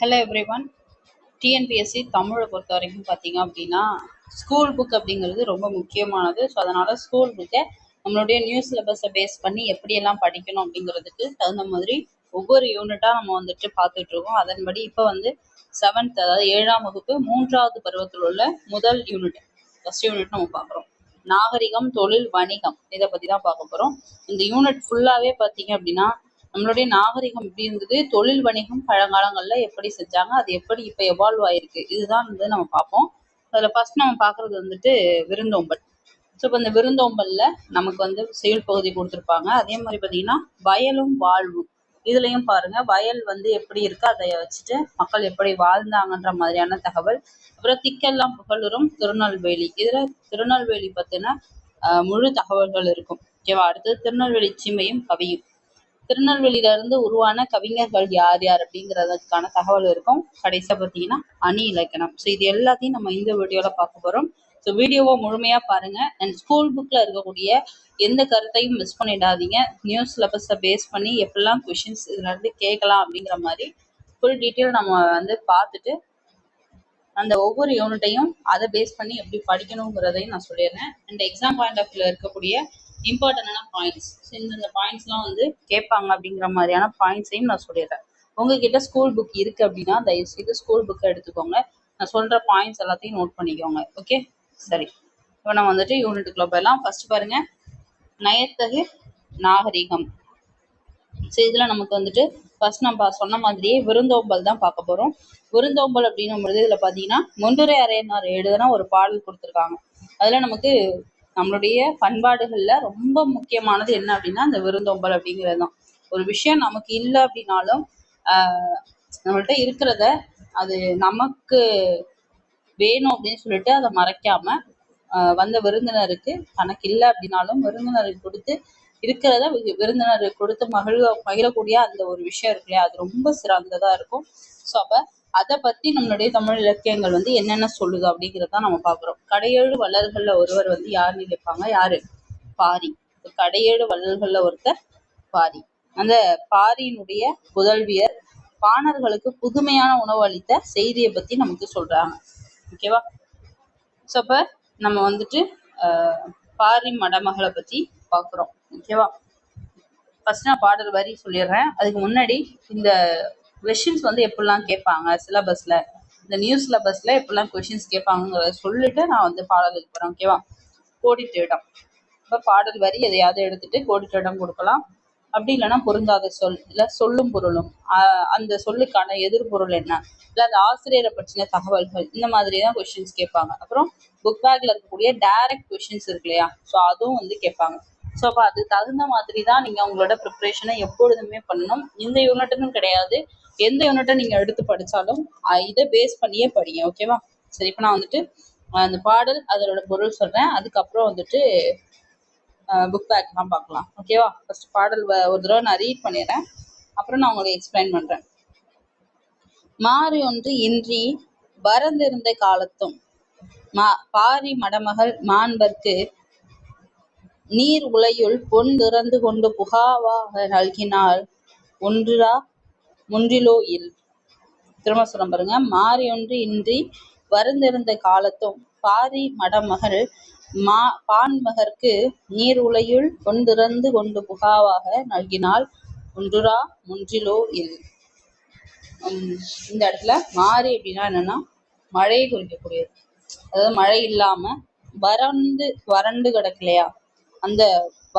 Hello everyone. TNPSC தமிழை பொறுத்த வரைக்கும் பார்த்தீங்க அப்படின்னா ஸ்கூல் புக் அப்படிங்கிறது ரொம்ப முக்கியமானது. ஸோ அதனால் ஸ்கூல் புக்கை நம்மளுடைய நியூ சிலபஸை பேஸ் பண்ணி எப்படியெல்லாம் படிக்கணும் அப்படிங்கிறதுக்கு தகுந்த மாதிரி ஒவ்வொரு யூனிட்டாக நம்ம வந்துட்டு பார்த்துட்ருக்கோம். அதன்படி இப்போ வந்து 7th, அதாவது 7ஆம் வகுப்பு 3வது பருவத்தில் உள்ள முதல் யூனிட், ஃபர்ஸ்ட் யூனிட் நம்ம பார்க்குறோம். நாகரிகம், தொழில், வணிகம், இதை பற்றி தான் பார்க்க போகிறோம். இந்த யூனிட் ஃபுல்லாகவே பார்த்தீங்க அப்படின்னா நம்மளுடைய நாகரிகம் எப்படி இருந்தது, தொழில் வணிகம் பழங்காலங்களில் எப்படி செஞ்சாங்க, அது எப்படி இப்போ எவால்வ் ஆயிருக்கு, இதுதான் வந்து நம்ம பார்ப்போம். அதில் ஃபர்ஸ்ட் நம்ம பார்க்குறது வந்துட்டு விருந்தோம்பல். ஸோ இப்போ இந்த விருந்தோம்பலில் நமக்கு வந்து செயல் பகுதி கொடுத்துருப்பாங்க. அதே மாதிரி பார்த்தீங்கன்னா வயலும் வாழ்வும், இதுலையும் பாருங்க வயல் வந்து எப்படி இருக்கு, அதை வச்சுட்டு மக்கள் எப்படி வாழ்ந்தாங்கன்ற மாதிரியான தகவல். அப்புறம் திக்கெல்லாம் புகழுறும் திருநெல்வேலி, இதில் திருநெல்வேலி பற்றின முழு தகவல்கள் இருக்கும். ஓகேவா. அடுத்தது திருநெல்வேலி சீமையும் கவியும், திருநெல்வேலியில இருந்து உருவான கவிஞர்கள் யார் யார் அப்படிங்கிறதுக்கான தகவல் இருக்கும். கடைசியாக பார்த்தீங்கன்னா அணி இலக்கணம். ஸோ இது எல்லாத்தையும் நம்ம இந்த வீடியோவில் பார்க்க போகிறோம். ஸோ வீடியோவை முழுமையாக பாருங்க. அண்ட் ஸ்கூல் புக்கில் இருக்கக்கூடிய எந்த கருத்தையும் மிஸ் பண்ணிடாதீங்க. நியூ சிலபஸை பேஸ் பண்ணி எப்படிலாம் கொஷின்ஸ் இதுல இருந்து கேட்கலாம் அப்படிங்கிற மாதிரி ஃபுல் டீட்டெயில் நம்ம வந்து பார்த்துட்டு அந்த ஒவ்வொரு யூனிட்டையும் அதை பேஸ் பண்ணி எப்படி படிக்கணுங்கிறதையும் நான் சொல்லிடுறேன். அண்ட் எக்ஸாம் பாயிண்ட் ஆஃப் வியூல இருக்கக்கூடிய இம்பார்ட்டண்டான பாயிண்ட்ஸ், இந்த பாயிண்ட்ஸ்லாம் வந்து கேட்பாங்க அப்படிங்கிற மாதிரியான பாயிண்ட்ஸையும் நான் சொல்லிடுறேன். உங்ககிட்ட ஸ்கூல் புக் இருக்கு அப்படின்னா தயவுசெய்து ஸ்கூல் புக்கை எடுத்துக்கோங்க. நான் சொல்ற பாயிண்ட்ஸ் எல்லாத்தையும் நோட் பண்ணிக்கோங்க. ஓகே, சரி. இப்போ நம்ம வந்துட்டு யூனிட்டுக்குள்ள போயிடலாம். ஃபர்ஸ்ட் பாருங்க, நயத்தகு நாகரிகம். ஸோ இதில் நமக்கு வந்துட்டு ஃபர்ஸ்ட் நம்ம சொன்ன மாதிரியே விருந்தோம்பல் தான் பார்க்க போகிறோம். விருந்தோம்பல் அப்படின்னும்போது இதில் பார்த்தீங்கன்னா முன்னுரை அறையினார் எழுதுனா ஒரு பாடல் கொடுத்துருக்காங்க. அதில் நமக்கு நம்மளுடைய பண்பாடுகளில் ரொம்ப முக்கியமானது என்ன அப்படின்னா அந்த விருந்தோம்பல் அப்படிங்கிறது தான். ஒரு விஷயம் நமக்கு இல்லை அப்படின்னாலும் நம்மள்கிட்ட இருக்கிறத அது நமக்கு வேணும் அப்படின்னு சொல்லிட்டு அதை மறைக்காம வந்த விருந்தினருக்கு தனக்கு இல்லை அப்படின்னாலும் விருந்தினருக்கு கொடுத்து இருக்கிறத விருந்தினருக்கு கொடுத்து மகிழக்கூடிய அந்த ஒரு விஷயம் இருக்கு இல்லையா, அது ரொம்ப சிறந்ததா இருக்கும். ஸோ அப்போ அதை பற்றி நம்மளுடைய தமிழ் இலக்கியங்கள் வந்து என்னென்ன சொல்லுது அப்படிங்கிறத நம்ம பார்க்குறோம். கடையேழு வள்ளல்கள்ல ஒருவர் வந்து யாருன்னு நினைப்பாங்க, யாரு? பாரி. கடையேழு வள்ளல்கள்ல ஒருத்தர் பாரி. அந்த பாரியினுடைய புதல்வியர் பாணர்களுக்கு புதுமையான உணவு அளித்த செய்தியை பற்றி நமக்கு சொல்றாங்க. ஓகேவா. ஸோ அப்போ நம்ம வந்துட்டு பாரி மடமகளை பற்றி பார்க்குறோம். ஓகேவா. ஃபர்ஸ்ட் நான் பாடல் வரி சொல்லிடுறேன். அதுக்கு முன்னாடி இந்த கொஷின்ஸ் வந்து எப்படிலாம் கேட்பாங்க சிலபஸில், இந்த நியூ சிலபஸில் எப்படிலாம் கொஷின்ஸ் கேட்பாங்கிறத சொல்லிட்டு நான் வந்து பாடலுக்கு போகிறேன். ஓகேவா. கோடிட்ட இடம். இப்போ பாடல் வரி எதையாவது எடுத்துட்டு கோடிட்ட இடம் கொடுக்கலாம். அப்படி இல்லைன்னா பொருந்தாத சொல், இல்லை சொல்லும் பொருளும், அந்த சொல்லுக்கான எதிர்பொருள் என்ன, இல்லை அந்த ஆசிரியரை பற்றின தகவல்கள், இந்த மாதிரி தான் கொஷின்ஸ் கேட்பாங்க. அப்புறம் புக் பேக்ல இருக்கக்கூடிய டைரக்ட் கொஷின்ஸ் இருக்கு இல்லையா, ஸோ அதுவும் வந்து கேட்பாங்க. ஸோ அப்போ அது தகுந்த மாதிரி தான் நீங்கள் உங்களோட ப்ரிப்ரேஷனை எப்பொழுதுமே பண்ணணும். இந்த யூனிட்டுன்னு கிடையாது, எந்த யூனிட்டை நீங்கள் எடுத்து படித்தாலும் இதை பேஸ் பண்ணியே படிங்க. ஓகேவா. சரி, இப்போ நான் வந்துட்டு அந்த பாடல் அதோட பொருள் சொல்கிறேன். அதுக்கப்புறம் வந்துட்டு புக் பேக்லாம் பார்க்கலாம். ஓகேவா. ஃபர்ஸ்ட் பாடல் ஒரு தடவை நான் ரீட் பண்ணிடுறேன், அப்புறம் நான் உங்களுக்கு எக்ஸ்பிளைன் பண்ணுறேன். மாறி ஒன்று இன்றி பரந்திருந்த காலத்தும் பாரி மடமகள் மாண்பர்க்கு நீர் உலையுள் பொன் திறந்து கொண்டு புகாவாக நல்கினால் ஒன்றா முன்றிலோ இல். திரும்ப சொல்ல பாருங்க. மாறி ஒன்று இன்றி வருந்திருந்த காலத்தும் பாரி மடமகள் பான்மகற்கு நீர் உலையுள் பொன் திறந்து கொண்டு புகாவாக நல்கினால் ஒன்றுரா முன்றிலோ இல். இந்த இடத்துல மாறி அப்படின்னா என்னன்னா மழையை குறிக்கக்கூடியது. அதாவது மழை இல்லாம வறண்டு கிடக்கு இல்லையா, அந்த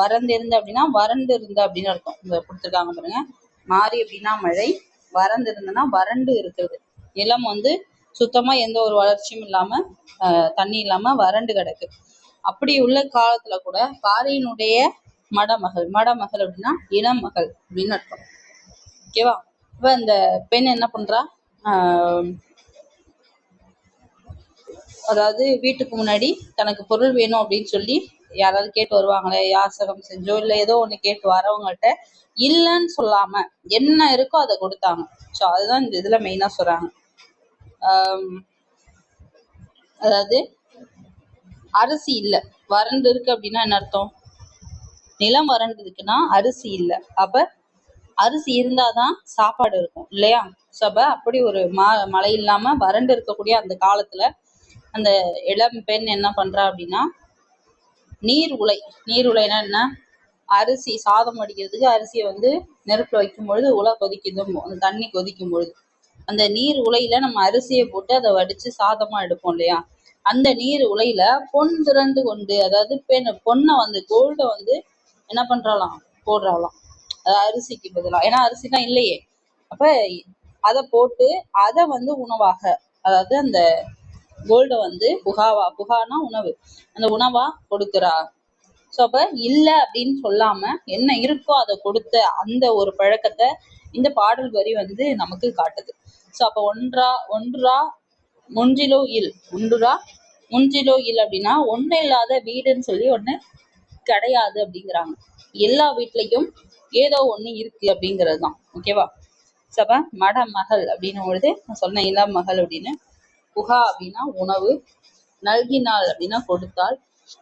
வறண்டு இருந்த அப்படின்னா வறண்டு இருந்த அப்படின்னு அர்த்தம். இந்த கொடுத்துருக்காங்க பாருங்க. மாறி அப்படின்னா மழை, வறண்டு இருந்ததுன்னா வறண்டு இருக்கிறது. நிலம் வந்து சுத்தமா எந்த ஒரு வளர்ச்சியும் இல்லாம தண்ணி இல்லாம வறண்டு கிடக்கு. அப்படி உள்ள காலத்துல கூட பாரியினுடைய மடமகள் அப்படின்னா இளமகள் அப்படின்னு அர்த்தம். ஓகேவா. இப்ப இந்த பெண் என்ன பண்றா, அதாவது வீட்டுக்கு முன்னாடி தனக்கு பொருள் வேணும் அப்படின்னு சொல்லி யாராவது கேட்டு வருவாங்களே, யாசகம் செஞ்சோ இல்லை ஏதோ ஒன்று கேட்டு வரவங்கள்ட்ட இல்லைன்னு சொல்லாம என்ன இருக்கோ அதை கொடுத்தாங்க. ஸோ அதுதான் இந்த இதுல மெயினா சொல்றாங்க. அதாவது அரிசி இல்லை, வறண்டு இருக்கு அப்படின்னா என்ன அர்த்தம்? நிலம் வறண்டு இருக்குன்னா அரிசி இல்லை. அப்ப அரிசி இருந்தாதான் சாப்பாடு இருக்கும் இல்லையா? ஸோ அப்ப அப்படி ஒரு மழை இல்லாம வறண்டு இருக்கக்கூடிய அந்த காலத்துல அந்த இளம் பெண் என்ன பண்றா அப்படின்னா நீர் உலை. நீர் உலைனா என்ன? அரிசி சாதம் வடிக்கிறதுக்கு அரிசியை வந்து நெருப்புல வைக்கும் பொழுது உலை கொதிக்குதும், அந்த தண்ணி கொதிக்கும் பொழுது அந்த நீர் உலையில நம்ம அரிசியை போட்டு அதை வடிச்சு சாதமா எடுப்போம் இல்லையா? அந்த நீர் உலையில பொன் திறந்து கொண்டு, அதாவது பொண்ணை வந்து கோல்டை வந்து என்ன பண்றாளாம், போடுறாளாம். அதாவது அரிசிக்கு பதிலா, ஏன்னா அரிசி தான் இல்லையே. அப்ப அதை போட்டு அதை வந்து உணவாக, அதாவது அந்த கோல்டை வந்து புகானா உணவு, அந்த உணவா கொடுக்குறா. ஸோ அப்ப இல்லை அப்படின்னு சொல்லாம என்ன இருக்கோ அதை கொடுத்த அந்த ஒரு பழக்கத்தை இந்த பாடல் வரி வந்து நமக்கு காட்டுது. ஸோ அப்ப ஒன்றா முன்றிலோ இல், அப்படின்னா ஒண்ணு இல்லாத வீடுன்னு சொல்லி ஒண்ணு கிடையாது அப்படிங்கிறாங்க. எல்லா வீட்லயும் ஏதோ ஒண்ணு இருக்கு அப்படிங்கிறது தான். ஓகேவா? சப மடமகள் அப்படின்னும் பொழுது நான் சொன்ன இளம் மகள் அப்படின்னு, புகா அப்படின்னா உணவு, நல்கினாள் அப்படின்னா கொடுத்தாள்,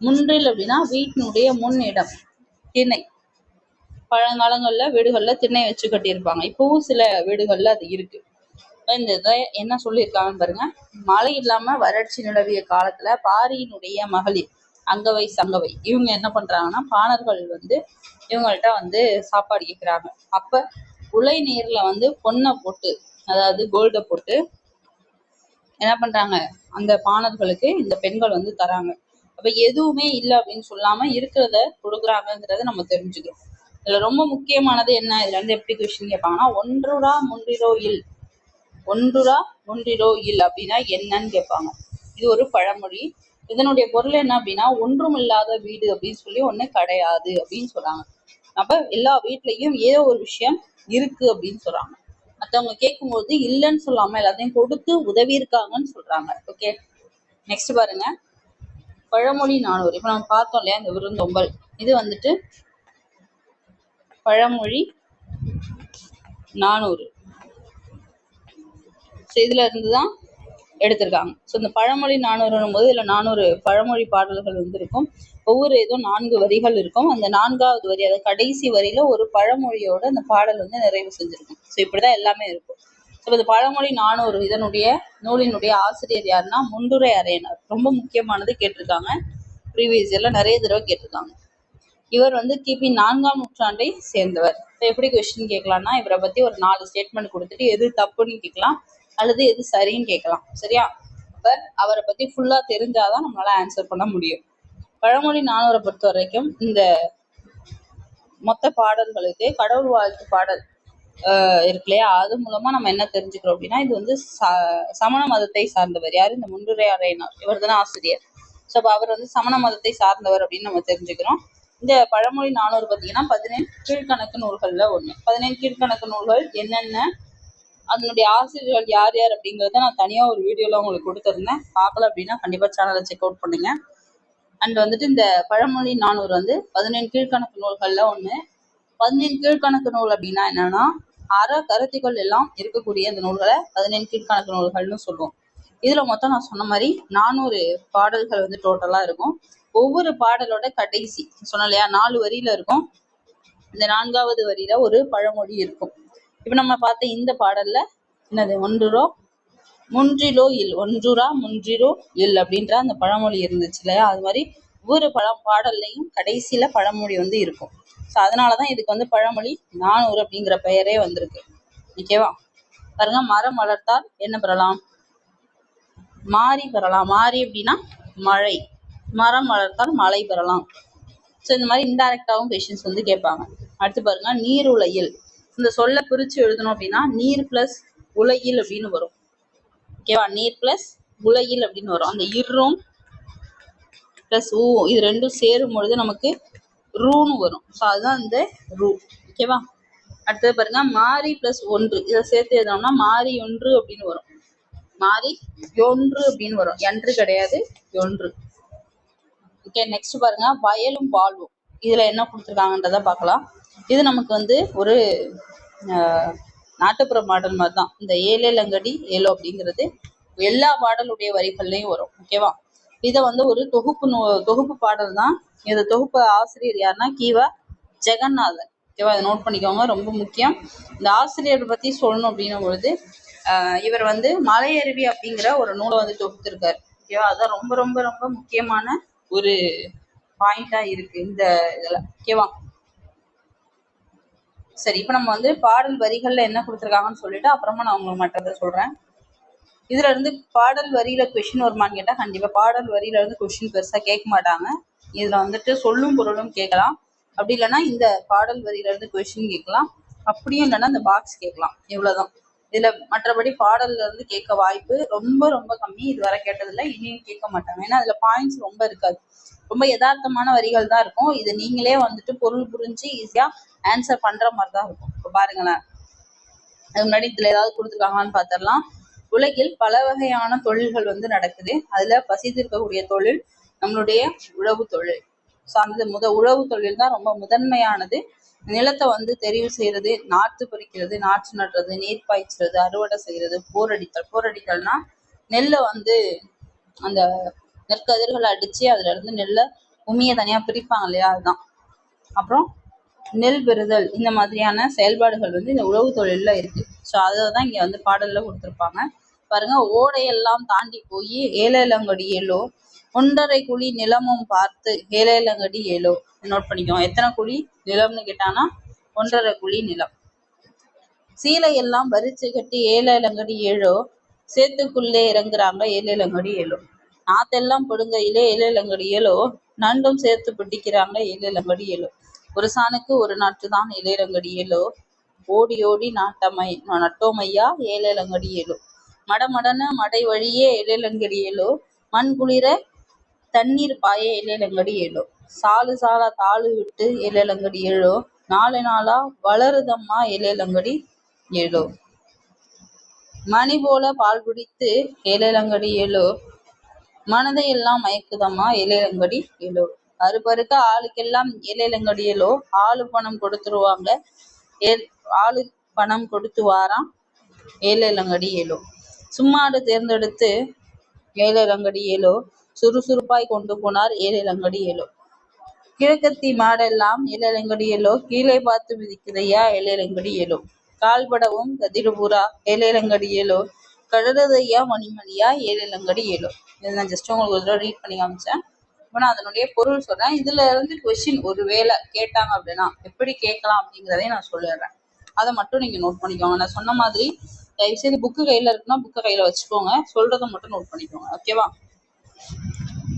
முன்றில் அப்படின்னா வீட்டினுடைய முன்னிடம், திணை. பழங்காலங்கள்ல வீடுகள்ல திண்ணை வச்சு கட்டியிருப்பாங்க. இப்பவும் சில வீடுகள்ல அது இருக்கு. இந்த இதை என்ன சொல்லியிருக்காங்கன்னு பாருங்க. மழை இல்லாம வறட்சி நிலவிய காலத்துல பாரியினுடைய மகளிர் அங்கவை சங்கவை இவங்க என்ன பண்றாங்கன்னா, பாணர்கள் வந்து இவங்கள்ட்ட வந்து சாப்பாடு கேட்குறாங்க. அப்ப உலை நீர்ல வந்து பொண்ணை போட்டு, அதாவது கோல்டை போட்டு என்ன பண்றாங்க, அந்த பாணர்களுக்கு இந்த பெண்கள் வந்து தராங்க. அப்ப எதுவுமே இல்லை அப்படின்னு சொல்லாம இருக்கிறத கொடுக்குறாங்கிறத நம்ம தெரிஞ்சுக்கிறோம். இதுல ரொம்ப முக்கியமானது என்ன, இதுல இருந்து எப்படி கொஸ்டின் கேட்பாங்கன்னா, ஒன்றுடா முன்றிலோ இல் அப்படின்னா என்னன்னு கேட்பாங்க. இது ஒரு பழமொழி. இதனுடைய பொருள் என்ன அப்படின்னா, ஒன்றும் இல்லாத வீடு அப்படின்னு சொல்லி ஒண்ணு கிடையாது அப்படின்னு சொல்றாங்க. அப்ப எல்லா வீட்லயும் ஏதோ ஒரு விஷயம் இருக்கு அப்படின்னு சொல்றாங்க. மற்றவங்க கேட்கும்போது இல்லைன்னு சொல்லாம எல்லாத்தையும் கொடுத்து உதவி இருக்காங்கன்னு சொல்றாங்க. ஓகே, நெக்ஸ்ட் பாருங்க. பழமொழி 400. இப்ப நம்ம பார்த்தோம் இல்லையா இந்த விருந்தோம்பல், இது வந்துட்டு பழமொழி 400. இதுல இருந்துதான் எடுத்திருக்காங்க. ஸோ இந்த பழமொழி 400 போது இதுல 400 பழமொழி பாடல்கள் வந்து இருக்கும். ஒவ்வொரு இதுவும் 4 வரிகள் இருக்கும். அந்த 4வது வரி, அதாவது கடைசி வரியில ஒரு பழமொழியோட அந்த பாடல் வந்து நிறைவு செஞ்சிருக்கும். ஸோ இப்படிதான் எல்லாமே இருக்கும். ஸோ இந்த பழமொழி 400 இதனுடைய நூலினுடைய ஆசிரியர் யாருன்னா முன்றுரை அறையினர். ரொம்ப முக்கியமானது, கேட்டிருக்காங்க. ப்ரீவியஸ் இயர்ல நிறைய தடவை கேட்டிருக்காங்க. இவர் வந்து கிபி 4ஆம் நூற்றாண்டை சேர்ந்தவர். எப்படி கொஸ்டின் கேட்கலாம்னா, இவரை பத்தி ஒரு 4 ஸ்டேட்மெண்ட் கொடுத்துட்டு எது தப்புன்னு கேட்கலாம் அல்லது எது சரின்னு கேட்கலாம். சரியா? அப்ப அவரை பத்தி ஃபுல்லா தெரிஞ்சாதான் நம்மளால ஆன்சர் பண்ண முடியும். பழமொழி 400 பொறுத்த வரைக்கும் இந்த மொத்த பாடல்களுக்கு கடவுள் வாழ்த்து பாடல் இருக்கு இல்லையா, அது மூலமா நம்ம என்ன தெரிஞ்சுக்கிறோம் அப்படின்னா, இது வந்து சமண மதத்தை சார்ந்தவர். யாரு? இந்த முன்றுரை அறையினார். இவர் தானே ஆசிரியர். ஸோ அப்ப அவர் வந்து சமண மதத்தை சார்ந்தவர் அப்படின்னு நம்ம தெரிஞ்சுக்கிறோம். இந்த பழமொழி 400 பார்த்தீங்கன்னா 17 கீழ்கணக்கு நூல்கள்ல ஒண்ணு. 17 கீழ்கணக்கு நூல்கள் என்னென்ன, அதனுடைய ஆசிரியர்கள் யார் யார் அப்படிங்கிறத நான் தனியா ஒரு வீடியோல உங்களுக்கு கொடுத்துருந்தேன். பார்க்கல அப்படின்னா கண்டிப்பா சேனலை செக் அவுட் பண்ணுங்க. அண்ட் வந்துட்டு இந்த பழமொழி 400 வந்து 17 கீழ்கணக்கு நூல்கள்ல ஒண்ணு. 17 கீழ்கணக்கு நூல் அப்படின்னா என்னன்னா, அற கருத்துக்கள் எல்லாம் இருக்கக்கூடிய அந்த நூல்களை 17 கீழ்கணக்கு நூல்கள்னு சொல்லுவோம். இதுல மொத்தம் நான் சொன்ன மாதிரி 400 பாடல்கள் வந்து டோட்டலா இருக்கும். ஒவ்வொரு பாடலோட கடைசி சொன்ன இல்லையா 4 வரியில இருக்கும். இந்த 4வது வரியில ஒரு பழமொழி இருக்கும். இப்ப நம்ம பார்த்த இந்த பாடல்ல என்னது, முன்றிலோ இல் அப்படின்ற அந்த பழமொழி இருந்துச்சு இல்லையா, அது மாதிரி ஒவ்வொரு பாடல்லையும் கடைசியில பழமொழி வந்து இருக்கும். ஸோ அதனாலதான் இதுக்கு வந்து பழமொழி 400 அப்படிங்கிற பெயரே வந்திருக்கு. ஓகேவா? பாருங்க, மரம் வளர்த்தால் என்ன பெறலாம்? மாறி பெறலாம். மாறி அப்படின்னா மழை. மரம் வளர்த்தால் மழை பெறலாம். ஸோ இந்த மாதிரி இன்டைரக்டாகவும் கொஸ்டின்ஸ் வந்து கேட்பாங்க. அடுத்து பாருங்க, நீர் உலையில். இந்த சொல்ல பிரிச்சு எழுதணும் அப்படின்னா நீர் பிளஸ் உலையில் அப்படின்னு வரும். ஓகேவா? நீர் பிளஸ் உலையில் அப்படின்னு வரும். அந்த இரும் பிளஸ் ஊ இது ரெண்டும் சேரும் பொழுது நமக்கு ரூன்னு வரும். ஸோ அதுதான் இந்த ரூ. ஓகேவா? அடுத்தது பாருங்க, மாறி பிளஸ் ஒன்று. இதை சேர்த்து எழுதணும்னா மாறி ஒன்று அப்படின்னு வரும். மாறி ஒன்று அப்படின்னு வரும். என்று கிடையாது, ஒன்று. ஓகே, நெக்ஸ்ட் பாருங்க, வயலும் வாழ்வும். இதுல என்ன கொடுத்துருக்காங்கன்றத பார்க்கலாம். இது நமக்கு வந்து ஒரு நாட்டுப்புற பாடல் மாதிரி தான். இந்த ஏலேலங்கடி ஏலோ அப்படிங்கிறது எல்லா பாடலுடைய வரிகள்லையும் வரும். ஓகேவா? இதை வந்து ஒரு தொகுப்பு பாடல் தான். இது தொகுப்பு ஆசிரியர் யாருன்னா கீவ ஜெகநாதன். ஓகேவா? அதை நோட் பண்ணிக்கோங்க, ரொம்ப முக்கியம். இந்த ஆசிரியர் பற்றி சொல்லணும் அப்படின்னும் பொழுது இவர் வந்து மலையருவி அப்படிங்கிற ஒரு நூலை வந்து தொகுத்திருக்காரு. ஓகேவா? அதுதான் ரொம்ப ரொம்ப ரொம்ப முக்கியமான ஒரு பாயிண்டா இருக்கு இந்த இதுல. ஓகேவா? சரி, இப்போ நம்ம வந்து பாடல் வரிகள்ல என்ன கொடுத்துருக்காங்கன்னு சொல்லிட்டு அப்புறமா நான் உங்களுக்கு மற்றதை சொல்றேன். இதுல இருந்து பாடல் வரியில கொஸ்டின் வருமானு கேட்டா கண்டிப்பா பாடல் வரியில இருந்து கொஸ்டின் பெருசா கேட்க மாட்டாங்க. இதுல வந்துட்டு சொல்லும் பொருளும் கேட்கலாம். அப்படி இல்லைன்னா இந்த பாடல் வரியில இருந்து கொஸ்டின் கேட்கலாம். அப்படியும் இல்லைன்னா இந்த பாக்ஸ் கேட்கலாம். இவ்வளவுதான். இதுல மற்றபடி பாடல்ல இருந்து கேட்க வாய்ப்பு ரொம்ப ரொம்ப கம்மி. இதுவரை கேட்டதில்லை, இனியும் கேட்க மாட்டாங்க. ஏன்னா அதுல பாயிண்ட்ஸ் ரொம்ப இருக்காது, ரொம்ப யதார்த்தமான வரிகள் தான் இருக்கும். இது நீங்களே வந்துட்டு பொருள் புரிஞ்சு ஈஸியா ஆன்சர் பண்ற மாதிரி தான் இருக்கும். இப்போ பாருங்களேன், அது முன்னாடி இதுல ஏதாவது கொடுத்துருக்காங்களான்னு பார்த்துடலாம். உலகில் பல வகையான தொழில்கள் வந்து நடக்குது. அதுல பசித்திருக்கக்கூடிய தொழில் நம்மளுடைய உழவு தொழில். ஸோ அந்த உழவு தொழில் தான் ரொம்ப முதன்மையானது. நிலத்தை வந்து தெரிவு செய்யறது, நாற்று பறிக்கிறது, நாற்று நடுறது, நீர் பாய்ச்சுறது, அறுவடை செய்யறது, போரடித்தல்னா நெல்லை வந்து அந்த நெற்கதிர்களை அடிச்சு அதுல இருந்து நெல்லை உமியை தனியா பிரிப்பாங்க இல்லையா, அதுதான். அப்புறம் நெல் பெறுதல், இந்த மாதிரியான செயல்பாடுகள் வந்து இந்த உழவு தொழில்ல இருக்கு. ஸோ அதை தான் இங்க வந்து பாடல்ல கொடுத்துருப்பாங்க. பாருங்க, ஓடையெல்லாம் தாண்டி போய் ஏலேலங்கடி ஏலோ, 1.5 குழி நிலமும் பார்த்து ஏலேலங்கடி ஏலோ. நோட் பண்ணிக்கோங்க, எத்தனை குழி நிலம்னு கேட்டானா 1.5 குழி நிலம். சீலை எல்லாம் வரிச்சு கட்டி ஏலேலங்கடி ஏழோ, சேத்துக்குள்ளே இறங்குறாங்க ஏலேலங்கடி ஏலோ. நாத்தெல்லாம் பொடுங்கையிலே ஏலேலங்கடி ஏலோ, நண்டும் சேர்த்து பிடிக்கிறாங்க ஏலேலங்கடி ஏலோ. ஒரு சாணுக்கு ஒரு நாட்டு தான் ஏலேலங்கடி ஏலோ, ஓடி ஓடி நட்டோமையா ஏலேலங்கடி ஏலோ. மடமடன மடை வழியே ஏலேலங்கடி ஏலோ, மண் குளிர தண்ணீர் பாய ஏலேலங்கடி ஏலோ. சாலு சாலா தாளு விட்டு ஏலேலங்கடி ஏலோ, நாலு நாளா வளருதம்மா ஏலேலங்கடி ஏலோ. மணி போல பால் பிடித்து ஏலேலங்கடி ஏலோ, மனதை எல்லாம் மயக்குதம்மா ஏலேலங்கடி ஏலோ. அறுபறுக்க ஆளுக்கெல்லாம் ஏலேலங்கடி ஏலோ, ஆளு பணம் கொடுத்துருவாங்க ஆளு பணம் கொடுத்து வாராம் ஏலேலங்கடி ஏலோ. சும்மாடு தேர்ந்தெடுத்து ஏலேலங்கடி ஏலோ, சுறுசுறுப்பாய் கொண்டு போனார் ஏலேலங்கடி ஏலோ. கிழக்கத்தி மாடெல்லாம் ஏலேலங்கடி ஏலோ, கீழே பார்த்து மிதிக்குதையா ஏலேலங்கடி ஏலோ. கால்படவும் கதிரபுரா ஏலேலங்கடி ஏலோ, கழறதையா மணிமணியா ஏலேலங்கடி ஏலோ. இதை நான் ஜஸ்ட் உங்களுக்கு ஒரு தடவை ரீட் பண்ணி காமிச்சேன். இப்போ நான் அதனுடைய பொருள் சொல்றேன். இதுல இருந்து கொஸ்டின் ஒருவேளை கேட்டாங்க அப்படின்னா எப்படி கேட்கலாம் அப்படிங்கிறதையும் நான் சொல்லிடுறேன். அதை மட்டும் நீங்க நோட் பண்ணிக்கோங்க. நான் சொன்ன மாதிரி தயவுசெய்து புக்கு கையில இருக்குன்னா புக்கை கையில வச்சுக்கோங்க, சொல்றதை மட்டும் நோட் பண்ணிக்கோங்க. ஓகேவா?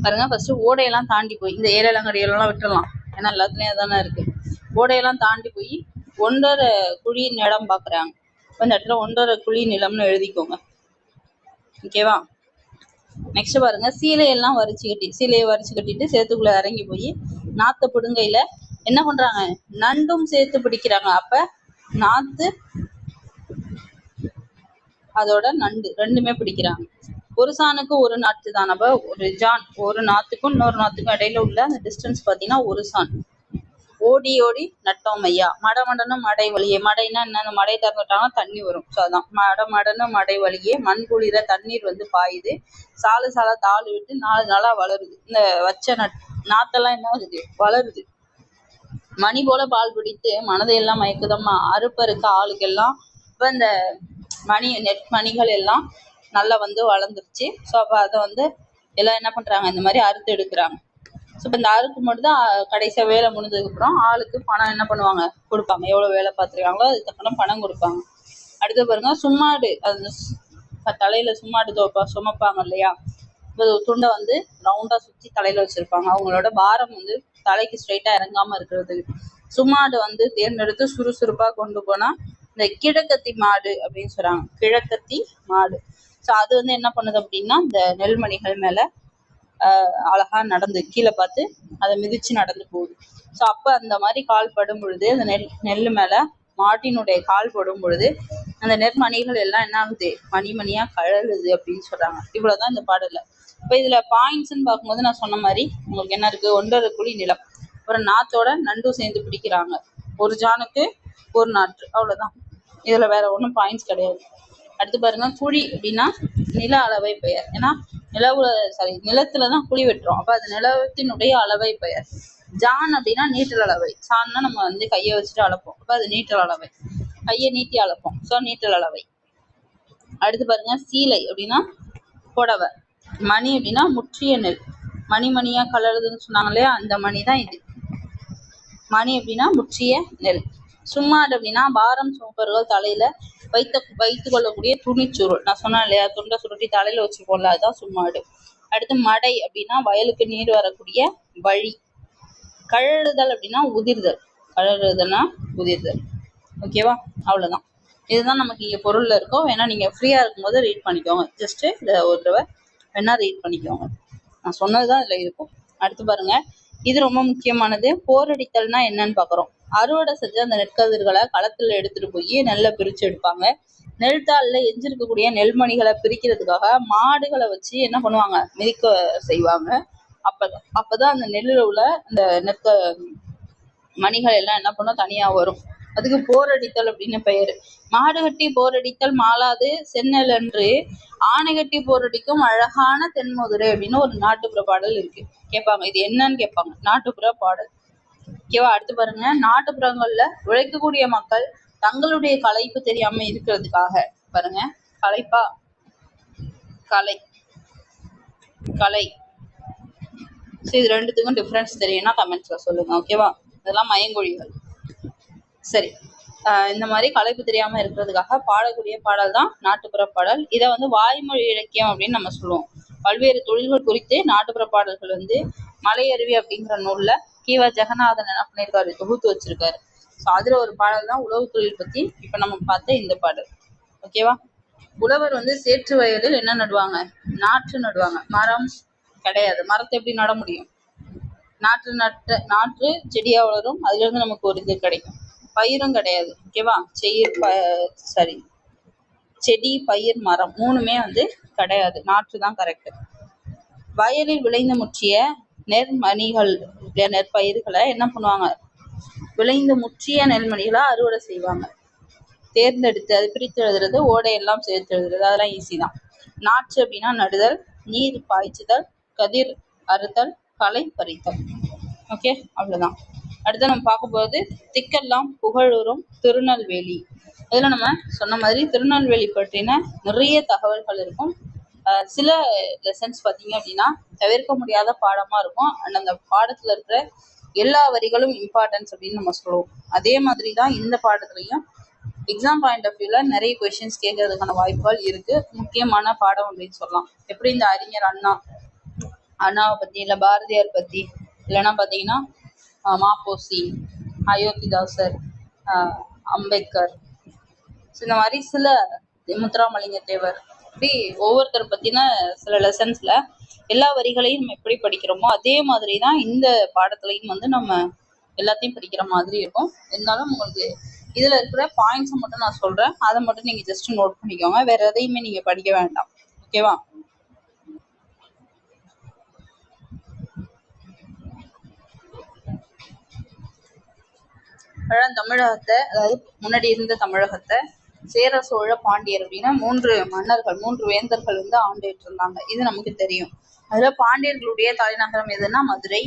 பாருங்க, ஃபர்ஸ்ட் ஓடையெல்லாம் தாண்டி போய், இந்த ஏலேலங்கடி ஏலோலாம் விட்டுடலாம், ஏன்னா எல்லாத்துலயும் அதானே இருக்கு. ஓடையெல்லாம் தாண்டி போய் 1.5 குழி நிலம் பாக்குறாங்க. இந்த இடத்துல 1.5 குழி நிலம்னு எழுதிக்கோங்க. ஓகேவா? நெக்ஸ்ட் பாருங்க, சீலையை வரிச்சு கட்டிட்டு சேத்துக்குள்ள இறங்கி போய் நாத்த பிடுங்கையில என்ன பண்றாங்க, நண்டும் சேர்த்து பிடிக்கிறாங்க. அப்ப நாத்து அதோட நண்டு ரெண்டுமே பிடிக்கிறாங்க. ஒரு சாணுக்கு ஒரு நாத்து தான். அப்ப ஒரு நாத்துக்கும் இன்னொரு நாத்துக்கும் இடையில உள்ள அந்த டிஸ்டன்ஸ் பாத்தீங்கன்னா ஒரு சான். ஓடி ஓடி நட்டோமையா, மடமடனும் மடை வழியே, மடைனா என்ன, அந்த மடை திறந்துட்டாங்கன்னா தண்ணி வரும். ஸோ அதான் மடமடனும் மடை வழியே, மண் குளிர தண்ணீர் வந்து பாயுது, சாலு சாலா தாளு விட்டு 4 நாளா வளருது. இந்த வச்ச நாத்தெல்லாம் என்ன ஆகுது, வளருது. மணி போல பால் பிடித்து மனதையெல்லாம் மயக்குதம்மா, அறுப்பறுக்க ஆளுக்கெல்லாம். இப்போ இந்த நெற்மணிகள் எல்லாம் நல்லா வந்து வளர்ந்துருச்சு. ஸோ அப்போ அதை வந்து எல்லாம் என்ன பண்றாங்க, இந்த மாதிரி அறுத்து எடுக்கிறாங்க. ஸோ இப்போ இந்த அறுப்பு மட்டும் தான் கடைசியா வேலை முடிஞ்சதுக்கப்புறம் ஆளுக்கு பணம் என்ன பண்ணுவாங்க, கொடுப்பாங்க. எவ்வளோ வேலை பார்த்துருக்காங்களோ அதுக்கு தக்கன பணம் கொடுப்பாங்க. அடுத்து பாருங்க, சும்மாடு, அது தலையில சும்மாடு சுமப்பாங்க இல்லையா, துண்டை வந்து ரவுண்டா சுத்தி தலையில வச்சிருப்பாங்க. அவங்களோட பாரம் வந்து தலைக்கு ஸ்ட்ரைட்டா இறங்காம இருக்கிறது. சும்மாடு வந்து தேர்ந்தெடுத்து சுறுசுறுப்பா கொண்டு போனா இந்த கிழக்கத்தி மாடு அப்படின்னு சொல்றாங்க. கிழக்கத்தி மாடு. ஸோ அது வந்து என்ன பண்ணுது அப்படின்னா, இந்த நெல்மணிகள் மேல அழகா நடந்து கீழே பார்த்து அதை மிதிச்சு நடந்து போகுது. ஸோ அப்ப அந்த மாதிரி கால் படும் பொழுது, அந்த நெல் மேல மாட்டினுடைய கால் படும் பொழுது அந்த நெற்மணிகள் எல்லாம் என்ன ஆகுது, மணிமணியா கழலுது அப்படின்னு சொல்றாங்க. இவ்வளவுதான் இந்த பாடல்ல. இப்போ இதுல பாயிண்ட்ஸ்ன்னு பார்க்கும்போது நான் சொன்ன மாதிரி உங்களுக்கு என்ன இருக்கு, 1.5 குழி நிலம், ஒரு நாத்தோட நண்டும் சேர்ந்து பிடிக்கிறாங்க, ஒரு ஜானுக்கு ஒரு நாற்று, அவ்வளவுதான். இதுல வேற ஒன்றும் பாயிண்ட்ஸ் கிடையாது. அடுத்து பாருங்க, குழி அப்படின்னா நில அளவை பெயர். ஏன்னா நிலத்துலதான் குழி வெட்டுறோம். அப்ப அது நிலத்தினுடைய அளவை பெயர். ஜான் அப்படின்னா நீட்டல் அளவை. சான்னா நம்ம வந்து கையை வச்சுட்டு அளப்போம், அப்போ அது நீட்டல் அளவை. கையை நீட்டி அளப்போம், ஸோ நீட்டல் அளவை. அடுத்து பாருங்க, சீலை அப்படின்னா புடவை. மணி அப்படின்னா முற்றிய நெல். மணிமணியா கலருதுன்னு சொன்னாங்க இல்லையா, அந்த மணி தான் இது. மணி அப்படின்னா முற்றிய நெல். சும்மாடு அப்படின்னா பாரம் சுமப்பவர்கள் தலையில வைத்து கொள்ளக்கூடிய துணிச்சுருள். நான் சொன்னேன் இல்லையா, துண்டை சுருட்டி தலையில வச்சுருப்போம்ல, அதுதான் சும்மாடு. அடுத்து மடை அப்படின்னா வயலுக்கு நீர் வரக்கூடிய வழி. கழறுதல் அப்படின்னா உதிர்தல். கழறுதல்னா உதிர்தல். ஓகேவா, அவ்வளவுதான். இதுதான் நமக்கு இங்க பொருள்ல இருக்கும். வேணா நீங்க ஃப்ரீயா இருக்கும்போது ரீட் பண்ணிக்கோங்க. ஜஸ்ட் இதை ஒரு தடவை வேணா ரீட் பண்ணிக்கோங்க. நான் சொன்னதுதான் இதுல இருக்கும். அடுத்து பாருங்க, இது ரொம்ப முக்கியமானது. போரடித்தல்னா என்னன்னு பாக்குறோம். அறுவடை செஞ்ச அந்த நெற்கதிர்களை களத்துல எடுத்துட்டு போய் நெல்லை பிரிச்சு எடுப்பாங்க. நெல் தாள்ல எஞ்சிருக்கக்கூடிய நெல்மணிகளை பிரிக்கிறதுக்காக மாடுகளை வச்சு என்ன பண்ணுவாங்க, மிதிக்க செய்வாங்க. அப்பதான் அந்த நெல்லுல உள்ள அந்த மணிகள் எல்லாம் என்ன பண்ணும், தனியா வரும். அதுக்கு போரடித்தல் அப்படின்னு பெயரு. மாடு கட்டி போரடித்தல் மாளாது செந்நெல் என்று ஆணை கட்டி போரடிக்கும் அழகான தென்மதுரை அப்படின்னு ஒரு நாட்டுப்புற பாடல் இருக்கு. கேட்பாங்க, இது என்னன்னு கேட்பாங்க. நாட்டுப்புற பாடல். ஓகேவா. அடுத்து பாருங்க, நாட்டுப்புறங்கள்ல உழைக்கக்கூடிய மக்கள் தங்களுடைய களைப்பு தெரியாம இருக்கிறதுக்காக, பாருங்க, களைப்பா, கலை, கலை. இது ரெண்டுத்துக்கும் டிஃபரன்ஸ் தெரியும்னா கமெண்ட்ஸ்ல சொல்லுங்க. ஓகேவா. இதெல்லாம் மயங்கொழிகள். சரி, இந்த மாதிரி களைப்பு தெரியாம இருக்கிறதுக்காக பாடக்கூடிய பாடல் தான் நாட்டுப்புற பாடல். இதை வந்து வாய்மொழி இலக்கியம் அப்படின்னு நம்ம சொல்லுவோம். பல்வேறு தொழில்கள் குறித்து நாட்டுப்புற பாடல்கள் வந்து மலையருவி அப்படிங்கிற நூல்ல கீவா ஜெகநாதன் என்ன பண்ணியிருக்காரு, தொகுத்து வச்சிருக்காரு. ஸோ அதுல ஒரு பாடல் தான் உழவு தொழில் பத்தி இப்ப நம்ம பார்த்த இந்த பாடல். ஓகேவா. உழவர் வந்து சேற்று வயலில் என்ன நடுவாங்க, நாற்று நடுவாங்க. மரம் கிடையாது. மரத்தை எப்படி நட முடியும்? நாற்று செடியா வளரும், அதுல இருந்து நமக்கு ஒரு இது கிடைக்கும். பயிரும் கிடையாது. ஓகேவா. செடி, பயிர், மரம் மூணுமே வந்து கிடையாது. நாற்று தான் கரெக்ட். வயலில் விளைந்து முற்றிய நெற்மணிகள், நெற்பயிர்களை என்ன பண்ணுவாங்க, விளைந்து முற்றிய நெல்மணிகளை அறுவடை செய்வாங்க. தேர்ந்தெடுத்து அது பிரித்து எழுதுறது, ஓடையெல்லாம் சேர்த்து எழுதுறது, அதெல்லாம் ஈஸி தான். நாற்று அப்படின்னா நடுதல், நீர் பாய்ச்சுதல், கதிர் அறுத்தல், களை பறித்தல். ஓகே, அவ்வளவுதான். அடுத்து நம்ம பார்க்கும்போது திக்கெல்லாம் புகழூரும் திருநெல்வேலி. இதுல நம்ம சொன்ன மாதிரி திருநெல்வேலி பற்றின நிறைய தகவல்கள் இருக்கும். சில லெசன்ஸ் பார்த்தீங்க அப்படின்னா தவிர்க்க முடியாத பாடமா இருக்கும். அண்ட் அந்த பாடத்துல இருக்கிற எல்லா வரிகளும் இம்பார்ட்டன்ஸ் அப்படின்னு நம்ம சொல்லுவோம். அதே மாதிரி தான் இந்த பாடத்துலையும் எக்ஸாம் பாயிண்ட் ஆஃப் வியூல நிறைய கொஸ்டின்ஸ் கேட்கறதுக்கான வாய்ப்புகள் இருக்கு. முக்கியமான பாடம் அப்படின்னு சொல்லலாம். எப்படி இந்த அறிஞர் அண்ணாவை பத்தி, இல்ல பாரதியார் பத்தி, இல்லைன்னா பார்த்தீங்கன்னா மாப்போசி, அயோத்திதாசர், அம்பேத்கர், இந்த மாதிரி சில முத்துராமலிங்க தேவர், இப்படி ஒவ்வொருத்தரை பத்தின சில லெசன்ஸ்ல எல்லா வரிகளையும் நம்ம எப்படி படிக்கிறோமோ அதே மாதிரி தான் இந்த பாடத்துலையும் வந்து நம்ம எல்லாத்தையும் படிக்கிற மாதிரி இருக்கும். இருந்தாலும் உங்களுக்கு இதுல இருக்கிற பாயிண்ட்ஸை மட்டும் நான் சொல்றேன், அதை மட்டும் நீங்க ஜஸ்ட் நோட் பண்ணிக்கோங்க. வேற எதையுமே நீங்க படிக்க வேண்டாம். ஓகேவா. தமிழகத்தை, அதாவது முன்னாடி இருந்த தமிழகத்தை சேர, சோழ, பாண்டியர் அப்படின்னா 3 மன்னர்கள், 3 வேந்தர்கள் வந்து ஆண்டுட்டு இருந்தாங்க. இது நமக்கு தெரியும். அதுல பாண்டியர்களுடைய தலைநகரம் எதுனா மதுரை.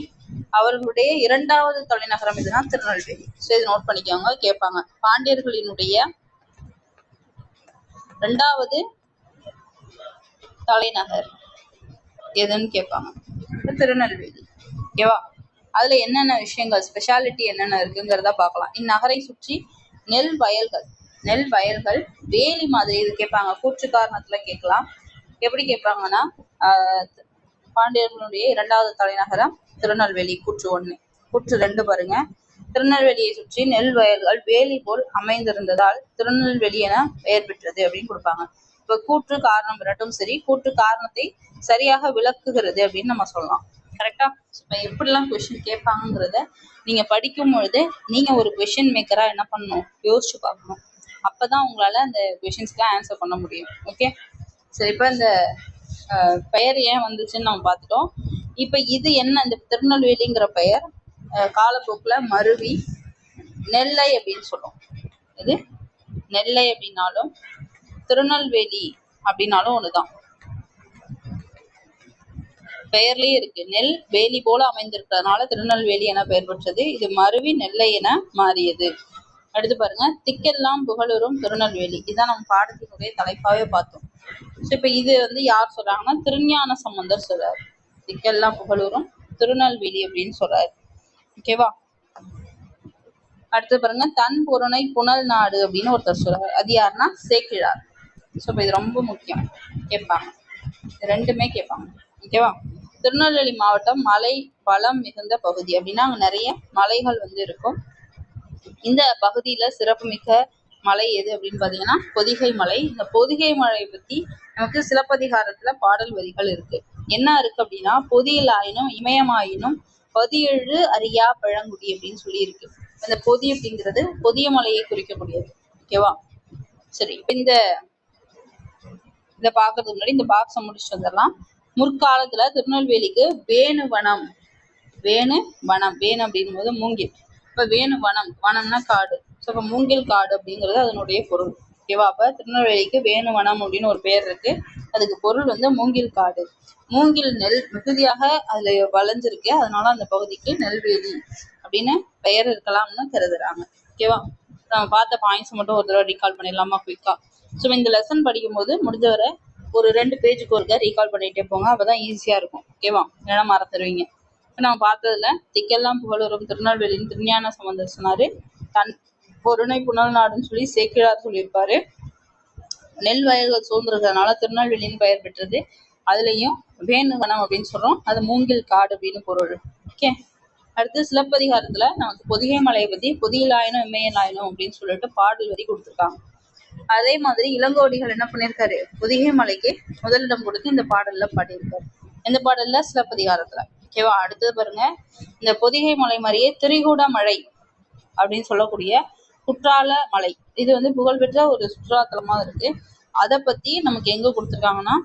அவர்களுடைய 2வது தலைநகரம் எதுனா திருநெல்வேலி. ஸோ இது நோட் பண்ணிக்கோங்க, கேட்பாங்க. பாண்டியர்களினுடைய 2வது தலைநகர் எதுன்னு கேட்பாங்க, திருநெல்வேலி. ஓகேவா. அதுல என்னென்ன விஷயங்கள், ஸ்பெஷாலிட்டி என்னென்ன இருக்குங்கிறத பார்க்கலாம். இந்நகரை சுற்றி நெல் வயல்கள், வேலி மாதிரி இது கேட்பாங்க. கூற்று காரணத்துல கேட்கலாம். எப்படி கேட்பாங்கன்னா, பாண்டியர்களுடைய 2வது தலைநகரம் திருநெல்வேலி, கூற்று 1. கூற்று 2 பாருங்க, திருநெல்வேலியை சுற்றி நெல் வயல்கள் வேலி போல் அமைந்திருந்ததால் திருநெல்வேலி என பெயர் பெற்றது அப்படின்னு கொடுப்பாங்க. இப்ப கூற்று காரணம் இரண்டும் சரி, கூற்று காரணத்தை சரியாக விளக்குகிறது அப்படின்னு நம்ம சொல்லலாம். கரெக்டா. இப்ப எப்படிலாம் கொஸ்டின் கேட்பாங்கிறத நீங்க படிக்கும் பொழுது நீங்க ஒரு கொஸ்டின் மேக்கரா என்ன பண்ணணும், யோசிச்சு பார்க்கணும். அப்பதான் உங்களால அந்த கொஸ்டின்ஸ்க்குலாம் ஆன்சர் பண்ண முடியும். ஓகே. சரி, இப்ப இந்த பெயர் ஏன் வந்துச்சுன்னு நம்ம பார்த்துட்டோம். இப்ப இது என்ன, இந்த திருநெல்வேலிங்கிற பெயர் காலப்போக்குல மருவி நெல்லை அப்படின்னு சொல்லுவோம். இது நெல்லை அப்படின்னாலும் திருநெல்வேலி அப்படின்னாலும் ஒண்ணுதான். பெயர்லயே இருக்கு. நெல் வேலி போல அமைந்திருக்கிறதுனால திருநெல்வேலி என பெயர் பெற்றது. இது மருவி நெல்லை என மாறியது. அடுத்து பாருங்க, திக்கெல்லாம் புகழுறும் திருநெல்வேலி. இதுதான் நம்ம பாடத்தினுடைய தலைப்பாவே பார்த்தோம். இப்ப இது யார் சொல்றாங்கன்னா திருஞான சம்பந்தர் சொல்றாரு. திக்கெல்லாம் புகழுறும் திருநெல்வேலி அப்படின்னு சொல்றாரு. ஓகேவா? அடுத்து பாருங்க, தன் பொருணை புனல் நாடு அப்படின்னு ஒருத்தர் சொல்றாரு. அது யாருன்னா சேக்கிழார். இப்ப இது ரொம்ப முக்கியம், கேட்பாங்க. ரெண்டுமே கேட்பாங்க. ஓகேவா? திருநெல்வேலி மாவட்டம் மலை வளம் மிகுந்த பகுதி அப்படின்னா அங்க நிறைய மலைகள் இருக்கும். இந்த பகுதியில சிறப்புமிக்க மலை எது அப்படின்னு பாத்தீங்கன்னா பொதிகை மலை. இந்த பொதிகை மலையை பத்தி நமக்கு சிலப்பதிகாரத்துல பாடல் வரிகள் இருக்கு. என்ன இருக்கு அப்படின்னா, பொதியில் ஆயினும் இமயமாயினும் பதியெழு அறியா பழங்குடி அப்படின்னு சொல்லி இருக்கு. இந்த பொதி அப்படிங்கிறது பொதிய மலையை குறிக்கக்கூடியது. ஓகேவா? சரி, இதை பாக்குறதுக்கு முன்னாடி இந்த பாக்ஸை முடிச்சுட்டு வந்துடலாம். முற்காலத்துல திருநெல்வேலிக்கு வேணுவனம், வேணு அப்படிங்கும் போது மூங்கில். இப்ப வேணுவனம், வனம்னா காடு. இப்ப மூங்கில் காடு அப்படிங்கிறது அதனுடைய பொருள். ஓகேவா? அப்ப திருநெல்வேலிக்கு வேணுவனம் அப்படின்னு ஒரு பேர் இருக்கு. அதுக்கு பொருள் மூங்கில் காடு. மூங்கில் நெல் மிகுதியாக அதுல வளைஞ்சிருக்கு. அதனால அந்த பகுதிக்கு நெல்வேலி அப்படின்னு பெயர் இருக்கலாம்னு கருதுறாங்க. ஓகேவா? நம்ம பார்த்த பாயிண்ட்ஸ் மட்டும் ஒரு தடவை ரீகால் பண்ணிடலாமா குயிக்கா? ஸோ இந்த லெசன் படிக்கும் போது முடிஞ்ச வரை ஒரு 2 பேஜுக்கு ஒருக்க ரீகால் பண்ணிட்டே போங்க. அப்பதான் ஈஸியா இருக்கும். ஓகேவா? இல்லைன்னா மறந்துடுவீங்க. இப்போ நம்ம பார்த்ததுல திக்கெல்லாம் புகழுறும் திருநெல்வேலின்னு திருஞான சம்பந்தர் சொன்னாரு. தன் பொருணை புனல் நாடுன்னு சொல்லி சேக்கிழார் சொல்லியிருப்பாரு. நெல் வயல்கள் சூழ்ந்திருக்கிறதுனால திருநெல்வேலின்னு பெயர் பெற்றது. அதுலயும் வேணுவனம் அப்படின்னு சொல்றோம். அது மூங்கில் காடு அப்படின்னு பொருள். ஓகே. அடுத்து சிலப்பதிகாரத்துல நமக்கு பொதிகை மலையை பத்தி பொதியிலாயினும் இமயலாயினும் அப்படின்னு சொல்லிட்டு பாடல் வரி கொடுத்துருக்காங்க. அதே மாதிரி இளங்கோடிகள் என்ன பண்ணியிருக்காரு, பொதிகை மலைக்கு முதலிடம் கொடுத்து இந்த பாடல்ல பாடியிருக்காரு. இந்த பாடல்ல சிலப்பதிகாரத்துல. ஓகேவா? அடுத்தது பாருங்க, இந்த பொதிகை மலை மாதிரியே திரிகூட மலை அப்படின்னு சொல்லக்கூடிய குற்றால மலை, இது புகழ்பெற்ற ஒரு சுற்றுலாத்தலமா இருக்கு. அதை பத்தி நமக்கு எங்க கொடுத்துருக்காங்கன்னா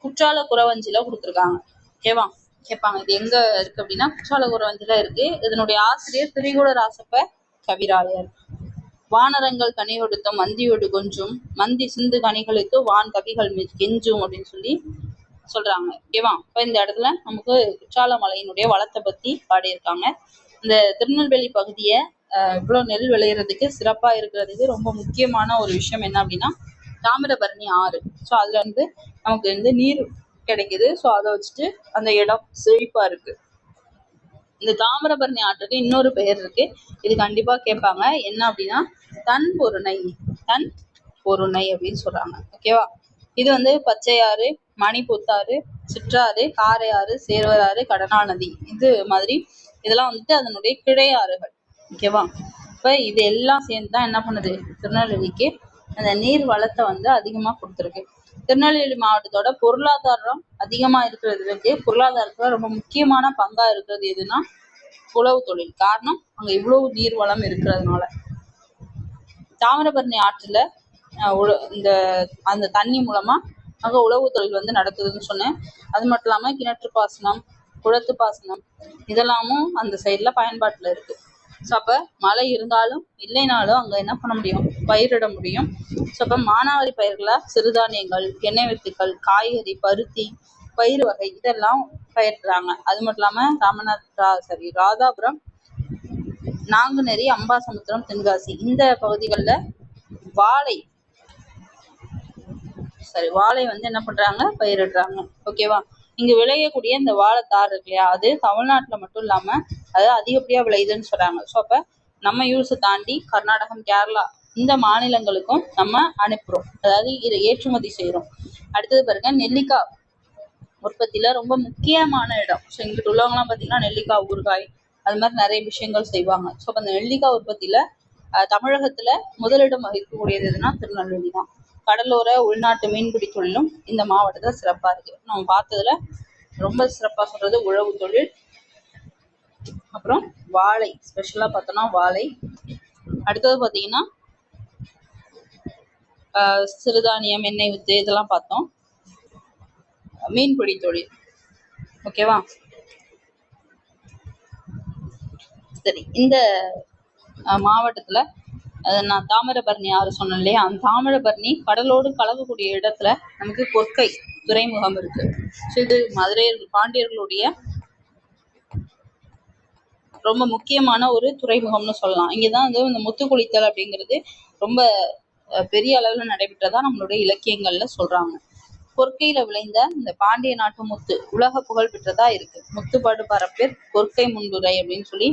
குற்றால குறவஞ்சில கொடுத்துருக்காங்க. ஓகேவா? கேட்பாங்க இது எங்க இருக்கு அப்படின்னா குற்றால குறவஞ்சில இருக்கு. இதனுடைய ஆசிரியர் திரிகூட ராசப்ப கவிராயர். வானரங்கள் கனி கொடுத்த மந்தியோடு கொஞ்சம் மந்தி சிந்து கனிகளுக்கு வான் கவிகள் கெஞ்சும் அப்படின்னு சொல்லி சொல்றாங்க. ஓகேவா? இப்ப இந்த இடத்துல நமக்கு குற்றால மலையினுடைய வளத்தை பத்தி பாடியிருக்காங்க. இந்த திருநெல்வேலி பகுதியை இவ்வளவு நெல் விளையிறதுக்கு சிறப்பா இருக்கிறதுக்கு ரொம்ப முக்கியமான ஒரு விஷயம் என்ன அப்படின்னா தாமிரபரணி ஆறு. ஸோ அதுல நமக்கு நீர் கிடைக்குது. ஸோ அதை வச்சுட்டு அந்த இடம் செழிப்பா இருக்கு. இந்த தாமிரபரணி ஆற்றுக்கு இன்னொரு பெயர் இருக்கு. இது கண்டிப்பா கேட்பாங்க. என்ன அப்படின்னா தன் பொருணை அப்படின்னு சொல்றாங்க. ஓகேவா? இது பச்சையாறு, மணிப்புத்தாறு, சிற்றாறு, காரையாறு, சேர்வராறு, கடனா நதி, இது மாதிரி இதெல்லாம் அதனுடைய கிளையாறுகள். ஓகேவா? இப்ப இது எல்லாம் சேர்ந்துதான் என்ன பண்ணுது, திருநெல்வேலிக்கு அந்த நீர் வளத்தை அதிகமா கொடுத்துருக்கு. திருநெல்வேலி மாவட்டத்தோட பொருளாதாரம் அதிகமா இருக்கிறதுக்கு பொருளாதாரத்துல ரொம்ப முக்கியமான பங்கா இருக்கிறது எதுனா உழவு தொழில். காரணம் அங்க இவ்வளவு நீர் வளம் இருக்கிறதுனால. தாமிரபரணி ஆற்றுல அந்த தண்ணி மூலமா அங்க உழவு தொழில் நடக்குதுன்னு சொன்னேன். அது மட்டும் இல்லாம கிணற்று பாசனம், குளத்து பாசனம் இதெல்லாமும் அந்த சைட்ல பயன்பாட்டுல இருக்கு. ஸோ அப்ப மழை இருந்தாலும் இல்லைனாலும் அங்க என்ன பண்ண முடியும், பயிரிட முடியும். ஸோ அப்ப மானாவாரி பயிர்களா சிறுதானியங்கள், எண்ணெய் வித்துக்கள், காய்கறி, பருத்தி, பயிர் வகை இதெல்லாம் பயிரிடுறாங்க. அது மட்டும் இல்லாம ராதாபுரம், நாங்குநேரி, அம்பாசமுத்திரம், தென்காசி இந்த பகுதிகளில் வாழை என்ன பண்றாங்க, பயிரிடுறாங்க. ஓகேவா? இங்க விளையக்கூடிய இந்த வாழைத்தார் இருக்கு இல்லையா, அது தமிழ்நாட்டுல மட்டும் இல்லாம அது அதிகப்படியா விளையுதுன்னு சொல்றாங்க. ஸோ அப்ப நம்ம யூஸை தாண்டி கர்நாடகம், கேரளா இந்த மாநிலங்களுக்கும் நம்ம அனுப்புறோம், அதாவது இதை ஏற்றுமதி செய்யறோம். அடுத்தது பாருங்க, நெல்லிக்காய் உற்பத்தியில ரொம்ப முக்கியமான இடம். ஸோ இங்கிட்டு உள்ளவங்கலாம் பார்த்தீங்கன்னா நெல்லிக்காய் ஊறுகாய் அது மாதிரி நிறைய விஷயங்கள் செய்வாங்க. ஸோ அந்த நெல்லிக்காய் உற்பத்தியில தமிழகத்துல முதலிடம் வகிக்கக்கூடியது எதுனா திருநெல்வேலி தான். கடலோர உள்நாட்டு மீன்பிடி தொழிலும் இந்த மாவட்டத்துல சிறப்பா இருக்கு. நம்ம பார்த்ததுல ரொம்ப சிறப்பா சொல்றது உழவு தொழில், அப்புறம் வாழை, ஸ்பெஷலா பார்த்தோம்னா வாழை. அடுத்தது பார்த்தீங்கன்னா சிறுதானியம், எண்ணெய் வித்து இதெல்லாம் பார்த்தோம். மீன்பிடி தொழில். ஓகேவா? சரி, இந்த மாவட்டத்துல நான் தாமிரபரணி ஆறு சொன்னேன் இல்லையா, அந்த தாமிரபரணி கடலோடு கலக்கக்கூடிய இடத்துல நமக்கு கொற்கை துறைமுகம் இருக்கு. ஸோ இது மதுரையர்கள் பாண்டியர்களுடைய ரொம்ப முக்கியமான ஒரு துறைமுகம்னு சொல்லலாம். இங்கதான் வந்து இந்த முத்து குளித்தல் அப்படிங்கிறது ரொம்ப பெரிய அளவுல நடைபெற்றதா நம்மளுடைய இலக்கியங்கள்ல சொல்றாங்க. கொற்கையில விளைந்த இந்த பாண்டிய நாட்டு முத்து உலக புகழ் பெற்றதா இருக்கு. முத்துப்பாடு பரப்பேர் கொற்கை முன்னுரை அப்படின்னு சொல்லி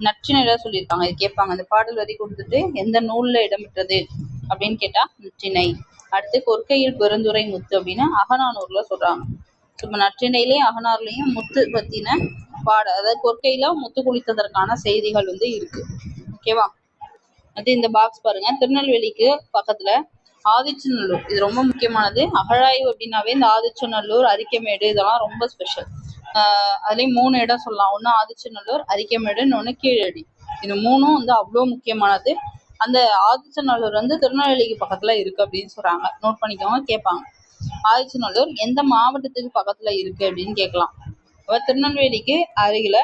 நற்றிணையில சொல்லியிருக்காங்க. இது கேட்பாங்க. அந்த பாடல் வரி கொடுத்துட்டு எந்த நூல்ல இடம்பெற்றது அப்படின்னு கேட்டா நற்றிணை. அடுத்து கொற்கையில் பெருந்துரை முத்து அப்படின்னு அகநானூர்ல சொல்றாங்க. இப்ப நற்றிணையிலேயும் அகநானூர்லயும் முத்து பத்தின அதாவது கொற்கையில முத்து குளித்ததற்கான செய்திகள் வந்து இருக்கு. ஓகேவா? அது இந்த பாக்ஸ் பாருங்க. திருநெல்வேலிக்கு பக்கத்துல ஆதிச்சநல்லூர், இது ரொம்ப முக்கியமானது. அகழாய்வு அப்படின்னாவே இந்த ஆதிச்சநல்லூர், அரிக்கமேடு இதெல்லாம் ரொம்ப ஸ்பெஷல். அதுலயும் 3 இடம் சொல்லலாம். ஒண்ணு ஆதிச்சநல்லூர், அரிக்கமேடு, இன்னொன்னு கீழடி. இது 3ம் வந்து அவ்வளோ முக்கியமானது. அந்த ஆதிச்சநல்லூர் வந்து திருநெல்வேலிக்கு பக்கத்துல இருக்கு அப்படின்னு சொல்றாங்க. நோட் பண்ணிக்கோங்க, கேட்பாங்க. ஆதிச்சநல்லூர் எந்த மாவட்டத்துக்கு பக்கத்துல இருக்கு அப்படின்னு கேட்கலாம். திருநெல்வேலிக்கு அருகில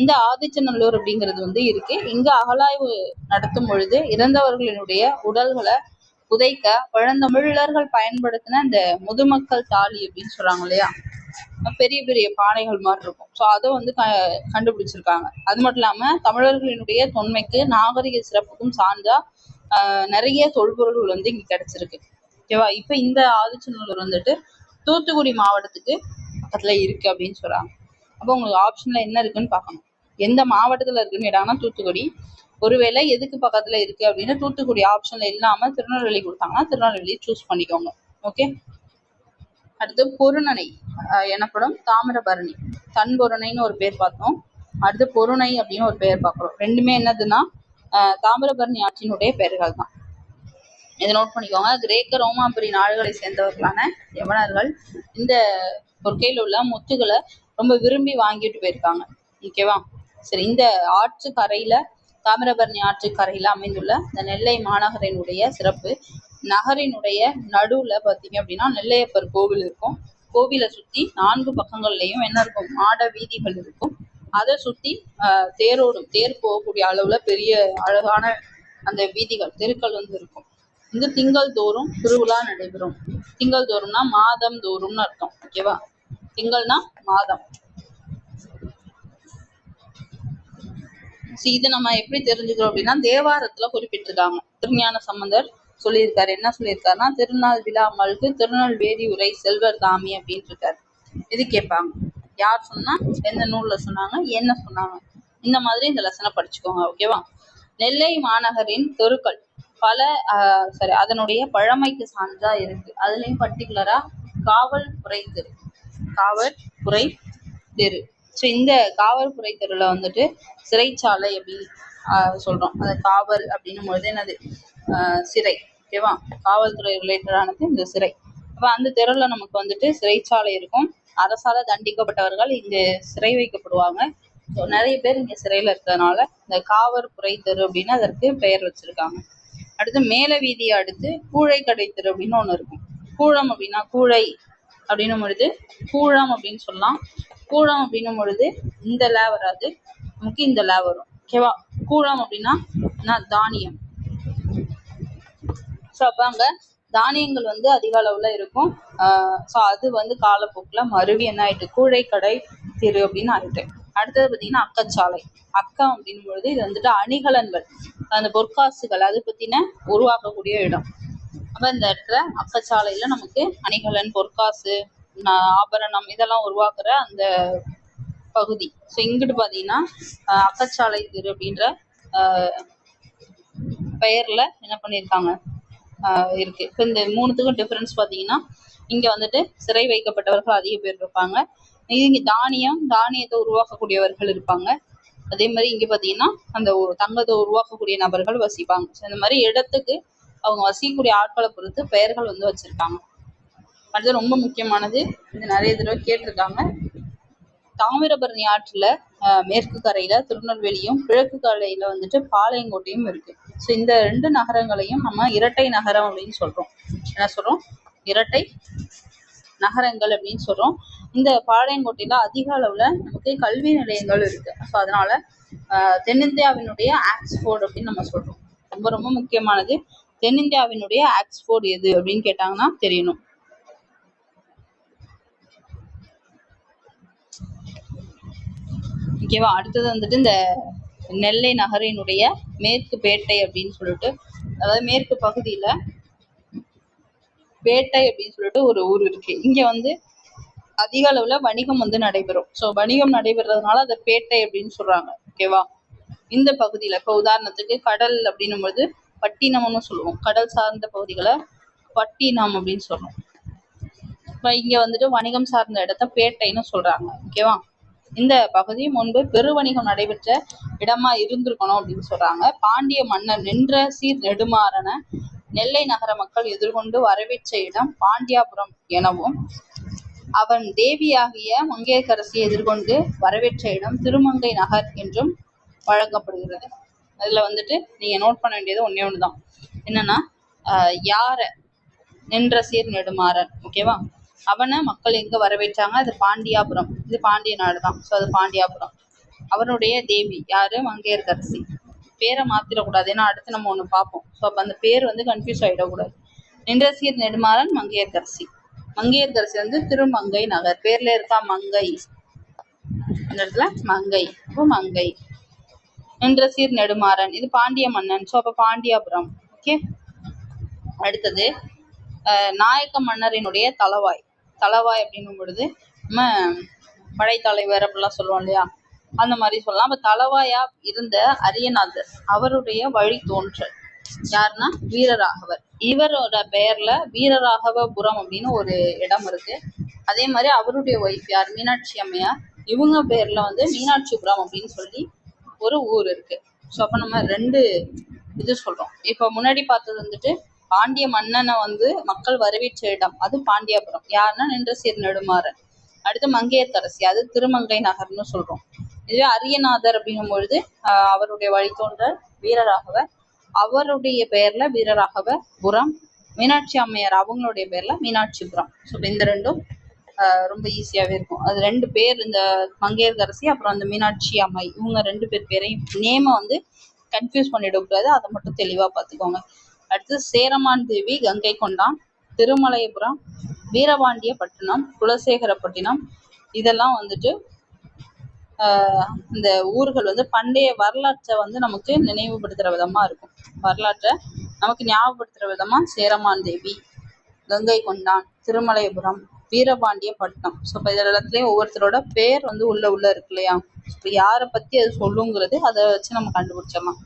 இந்த ஆதிச்சநல்லூர் அப்படிங்கிறது வந்து இருக்கு. இங்க அகழாய்வு நடத்தும் பொழுது இறந்தவர்களினுடைய உடல்களை புதைக்க பழந்தமிழர்கள் பயன்படுத்தின இந்த முதுமக்கள் தாலி அப்படின்னு சொல்றாங்க இல்லையா, பெரிய பெரிய பானைகள் மாதிரி இருக்கும். ஸோ அதை வந்து கண்டுபிடிச்சிருக்காங்க. அது மட்டும் இல்லாம தமிழர்களினுடைய தொன்மைக்கு நாகரிக சிறப்புக்கும் சார்ந்தா நிறைய தொல்பொருள்கள் வந்து இங்க கிடைச்சிருக்கு. ஓகேவா? இப்ப இந்த ஆதிச்சநல்லூர் வந்துட்டு தூத்துக்குடி மாவட்டத்துக்கு பக்கத்துல இருக்கு அப்படின்னு சொல்றாங்க. அப்போ உங்களுக்கு ஆப்ஷன்ல என்ன இருக்குன்னு பார்க்கணும். எந்த மாவட்டத்துல இருக்குன்னு கேட்டாங்கன்னா தூத்துக்குடி. ஒருவேளை எதுக்கு பக்கத்துல இருக்கு அப்படின்னு தூத்துக்குடி ஆப்ஷன்ல இல்லாம திருநெல்வேலி கொடுத்தாங்கன்னா திருநெல்வேலி சூஸ் பண்ணிக்கோங்க. ஓகே. அடுத்து பொருணனை எனப்படும் தாமிரபரணி. தன்பொருணைன்னு ஒரு பேர் பார்த்தோம். அடுத்து பொருணை அப்படின்னு ஒரு பேர் பார்க்கிறோம். ரெண்டுமே என்னதுன்னா தாமிரபரணி ஆற்றினுடைய பெயர்கள் தான். இதை நோட் பண்ணிக்கோங்க. கிரேக்க ரோமாபுரி நாடுகளை சேர்ந்தவர்களான யவனர்கள் இந்த கொற்கையில் உள்ள முத்துகளை ரொம்ப விரும்பி வாங்கிட்டு போயிருக்காங்க. ஓகேவா? சரி, இந்த ஆற்று கரையில தாமிரபரணி ஆற்று கரையில அமைந்துள்ள இந்த நெல்லை மாநகரினுடைய சிறப்பு, நகரினுடைய நடுவுல பார்த்தீங்க அப்படின்னா நெல்லையப்பர் கோவில் இருக்கும். கோவிலை சுத்தி 4 பக்கங்கள்லையும் என்ன இருக்கும்? மாட வீதிகள் இருக்கும். அதை சுத்தி தேர் போகக்கூடிய அளவுல பெரிய அழகான அந்த வீதிகள், தெருக்கள் வந்து இருக்கும். இங்கு திங்கள் தோறும் திருவிழா நடைபெறும். திங்கள் தோறும்னா மாதம் தோறும்னு அர்த்தம். ஓகேவா? திங்கள்னா மாதம். இது நம்ம எப்படி தெரிஞ்சுக்கிறோம் அப்படின்னா தேவாரத்துல குறிப்பிட்டிருக்காங்க. திருஞான சம்பந்தர் சொல்லியிருக்காரு. என்ன சொல்லியிருக்காருன்னா, திருநாள் விழா மல்கு திருநெல்வேலி உரை செல்வர் தாமி அப்படின்னு இருக்காரு. இது கேட்பாங்க. யார் சொன்னா, எந்த நூல்ல சொன்னாங்க, என்ன சொன்னாங்க, இந்த மாதிரி இந்த லெசனை படிச்சுக்கோங்க. ஓகேவா? நெல்லை மாநகரின் தெருக்கள் பல அதனுடைய பழமைக்கு சான்றா இருக்கு. அதுலயும் பர்டிகுலரா காவல்புரை தெரு. காவல்புரை தெரு. ஸோ இந்த காவல்புரை தெருவில் வந்துட்டு சிறைச்சாலை அப்படின்னு சொல்றோம். அந்த காவல் அப்படின்னும் பொழுது என்னது? சிறை. ஓகேவா? காவல்துறை ரிலேட்டடானது இந்த சிறை. அப்போ அந்த தெருவில் நமக்கு வந்துட்டு சிறைச்சாலை இருக்கும். அரசால தண்டிக்கப்பட்டவர்கள் இங்கு சிறை வைக்கப்படுவாங்க. ஸோ நிறைய பேர் இங்க சிறையில இருக்கிறதுனால இந்த காவல்புரை தெரு அப்படின்னு அதற்கு பெயர் வச்சிருக்காங்க. அடுத்து மேல வீதியை அடுத்து கூழை கடை தெரு அப்படின்னு ஒண்ணு இருக்கும். கூழம் அப்படின்னா கூழை அப்படின்னும் பொழுது கூழம் அப்படின்னு சொல்லலாம். கூழம் அப்படின்னும் பொழுது இந்த லே வராது, நமக்கு இந்த லே வரும். ஓகேவா? கூழம் அப்படின்னா தானியம். ஸோ அப்ப அங்க தானியங்கள் வந்து அதிக அளவுல இருக்கும். ஸோ அது வந்து காலப்போக்குல மருவி என்ன ஆயிட்டு? கூழை கடை தெரு அப்படின்னு ஆயிட்டு. அடுத்தது பார்த்தீங்கன்னா அக்கச்சாலை. அக்கம் அப்படின்னும் பொழுது இது வந்துட்டு அணிகலன்கள், அந்த பொற்காசுகள் அது பத்தின உருவாக்கக்கூடிய இடம். அப்ப இந்த இடத்துல அக்கச்சாலையில நமக்கு அணிகலன், பொற்காசு, ஆபரணம் இதெல்லாம் உருவாக்குற அந்த பகுதி. ஸோ இங்கிட்டு பார்த்தீங்கன்னா அக்கச்சாலை தெரு அப்படின்ற பெயர்ல என்ன பண்ணியிருக்காங்க இருக்கு. இப்போ இந்த 3த்துக்கும் டிஃபரன்ஸ் பார்த்தீங்கன்னா இங்க வந்துட்டு சிறை வைக்கப்பட்டவர்கள் அதிக பேர் இருப்பாங்க. இங்க தானியத்தை உருவாக்கக்கூடியவர்கள் இருப்பாங்க. அதே மாதிரி இங்க பார்த்தீங்கன்னா அந்த தங்கத்தை உருவாக்கக்கூடிய நபர்கள் வசிப்பாங்க. ஸோ இந்த மாதிரி இடத்துக்கு அவங்க வசிக்கக்கூடிய ஆட்களை பொறுத்து பெயர்கள் வந்து வச்சிருக்காங்க. அடுத்து ரொம்ப முக்கியமானது, இது நிறைய தடவை கேட்டிருக்காங்க. தாமிரபரணி ஆற்றுல மேற்கு கரையில திருநெல்வேலியும் கிழக்கு கரையில வந்துட்டு பாளையங்கோட்டையும் இருக்கு. ஸோ இந்த 2 நகரங்களையும் நம்ம இரட்டை நகரம் அப்படின்னு சொல்றோம். என்ன சொல்றோம்? இரட்டை நகரங்கள் அப்படின்னு சொல்றோம். இந்த பாளையங்கோட்டையில அதிக அளவுல நமக்கு கல்வி நிலையங்கள் இருக்கு. ஸோ அதனால தென்னிந்தியாவினுடைய ஆக்ஸ்போர்ட் அப்படின்னு நம்ம சொல்றோம். ரொம்ப ரொம்ப முக்கியமானது. தென்னிந்தியாவினுடைய ஆக்ஸ்போர்ட் எது அப்படின்னு கேட்டாங்கன்னா தெரியணும். ஓகேவா. அடுத்தது வந்துட்டு இந்த நெல்லை நகரினுடைய மேற்கு பேட்டை அப்படின்னு சொல்லிட்டு, அதாவது மேற்கு பகுதியில பேட்டை அப்படின்னு சொல்லிட்டு ஒரு ஊர் இருக்கு. இங்க வந்து அதிக அளவுல வணிகம் வந்து நடைபெறும். ஸோ வணிகம் நடைபெறதுனால அதை பேட்டை அப்படின்னு சொல்றாங்க. ஓகேவா. இந்த பகுதியில இப்போ உதாரணத்துக்கு கடல் அப்படின்னும் போது பட்டினம்னு சொல்லுவோம். கடல் சார்ந்த பகுதிகளை பட்டினம் அப்படின்னு சொல்லுவோம். இப்போ இங்க வந்துட்டு வணிகம் சார்ந்த இடத்த பேட்டைன்னு சொல்றாங்க. ஓகேவா. இந்த பகுதி முன்பு பெருவணிகம் நடைபெற்ற இடமா இருந்திருக்கணும் அப்படின்னு சொல்றாங்க. பாண்டிய மன்னர் நின்ற சீர் நெடுமாறன நெல்லை நகர மக்கள் எதிர்கொண்டு வரவேற்ற இடம் பாண்டியாபுரம் எனவும், அவன் தேவியாகிய மங்கையர்க்கரசியை எதிர்கொண்டு வரவேற்ற இடம் திருமங்கை நகர் என்றும் வழங்கப்படுகிறது. அதுல வந்துட்டு நீங்க நோட் பண்ண வேண்டியது ஒன்னே ஒண்ணுதான். என்னன்னா யார நின்ற சீர் நெடுமாறன். ஓகேவா. அவனை மக்கள் எங்க வரவேற்றாங்க? அது பாண்டியாபுரம். இது பாண்டிய நாடு தான். ஸோ அது பாண்டியாபுரம். அவனுடைய தேவி யாரு? மங்கையர்க்கரசி. பேரை மாத்திரக்கூடாது, ஏன்னா அடுத்து நம்ம ஒண்ணு பார்ப்போம். ஸோ அப்ப அந்த பேர் வந்து கன்ஃபியூஸ் ஆயிடக்கூடாது. நின்ற சீர் நெடுமாறன் மங்கையர்க்கரசி. மங்கையர்க்கரசி வந்து திருமங்கை நகர். பேர்ல இருக்கா மங்கை, அந்த இடத்துல மங்கை. அப்போ மங்கை. நின்ற சீர் நெடுமாறன் இது பாண்டிய மன்னன். ஸோ அப்ப பாண்டியாபுரம். ஓகே. அடுத்தது நாயக்க மன்னரினுடைய தளவாய். தளவாய் அப்படின்னும் பொழுது நம்ம படைத்தலைவர் அப்படிலாம் சொல்லுவோம் இல்லையா, அந்த மாதிரி சொல்லலாம். அப்ப தளவாயா இருந்த அரியநாதர் அவருடைய வழி தோன்றல் யாருன்னா வீரராகவர். இவரோட பெயர்ல வீரராகவபுரம் அப்படின்னு ஒரு இடம் இருக்கு. அதே மாதிரி அவருடைய ஒய்ஃப் யார்? மீனாட்சி அம்மையார். இவங்க பேர்ல வந்து மீனாட்சிபுரம் அப்படின்னு சொல்லி ஒரு ஊர் இருக்கு. ஸோ அப்ப நம்ம ரெண்டு இது சொல்றோம். இப்ப முன்னாடி பார்த்தது வந்துட்டு பாண்டிய மன்னனை வந்து மக்கள் வரவேற்ற இடம், அது பாண்டியாபுரம். யாருன்னா நின்ற சீர் நெடுமாறன். அடுத்து மங்கையர்க்கரசி, அது திருமங்கை நகர்னு சொல்றோம். இதுவே அரியநாதர் அப்படிங்கும் பொழுது அவருடைய வழித்தோன்றல் வீரராகவர். அவருடைய பெயர்ல வீரராகவபுரம். மீனாட்சி அம்மையார் அவங்களுடைய பேர்ல மீனாட்சிபுரம். ஸோ இந்த ரெண்டும் ரொம்ப ஈஸியாவே இருக்கும். அது ரெண்டு பேர், இந்த மங்கையர்க்கரசி அப்புறம் அந்த மீனாட்சி அம்மை, இவங்க ரெண்டு பேரையும் நேமை வந்து கன்ஃபியூஸ் பண்ணிடக்கூடாது. அதை மட்டும் தெளிவா பார்த்துக்கோங்க. அடுத்து சேரமான் தேவி கங்கை கொண்டான், திருமலையபுரம், வீரபாண்டியப்பட்டினம், குலசேகரப்பட்டினம், இதெல்லாம் வந்துட்டு இந்த ஊர்கள் வந்து பண்டைய வரலாற்றை வந்து நமக்கு நினைவுபடுத்துற விதமா இருக்கும். வரலாற்றை நமக்கு ஞாபகப்படுத்துற விதமா சேரமான் தேவி, கங்கை கொண்டான், திருமலையபுரம், வீரபாண்டியப்பட்டினம். ஸோ இப்போ இதில் இடத்துலையும் ஒவ்வொருத்தரோட பேர் வந்து உள்ள இருக்கு இல்லையா. இப்போ யாரை பத்தி அது சொல்லுங்கிறது அதை வச்சு நம்ம கண்டுபிடிச்சிடலாம்.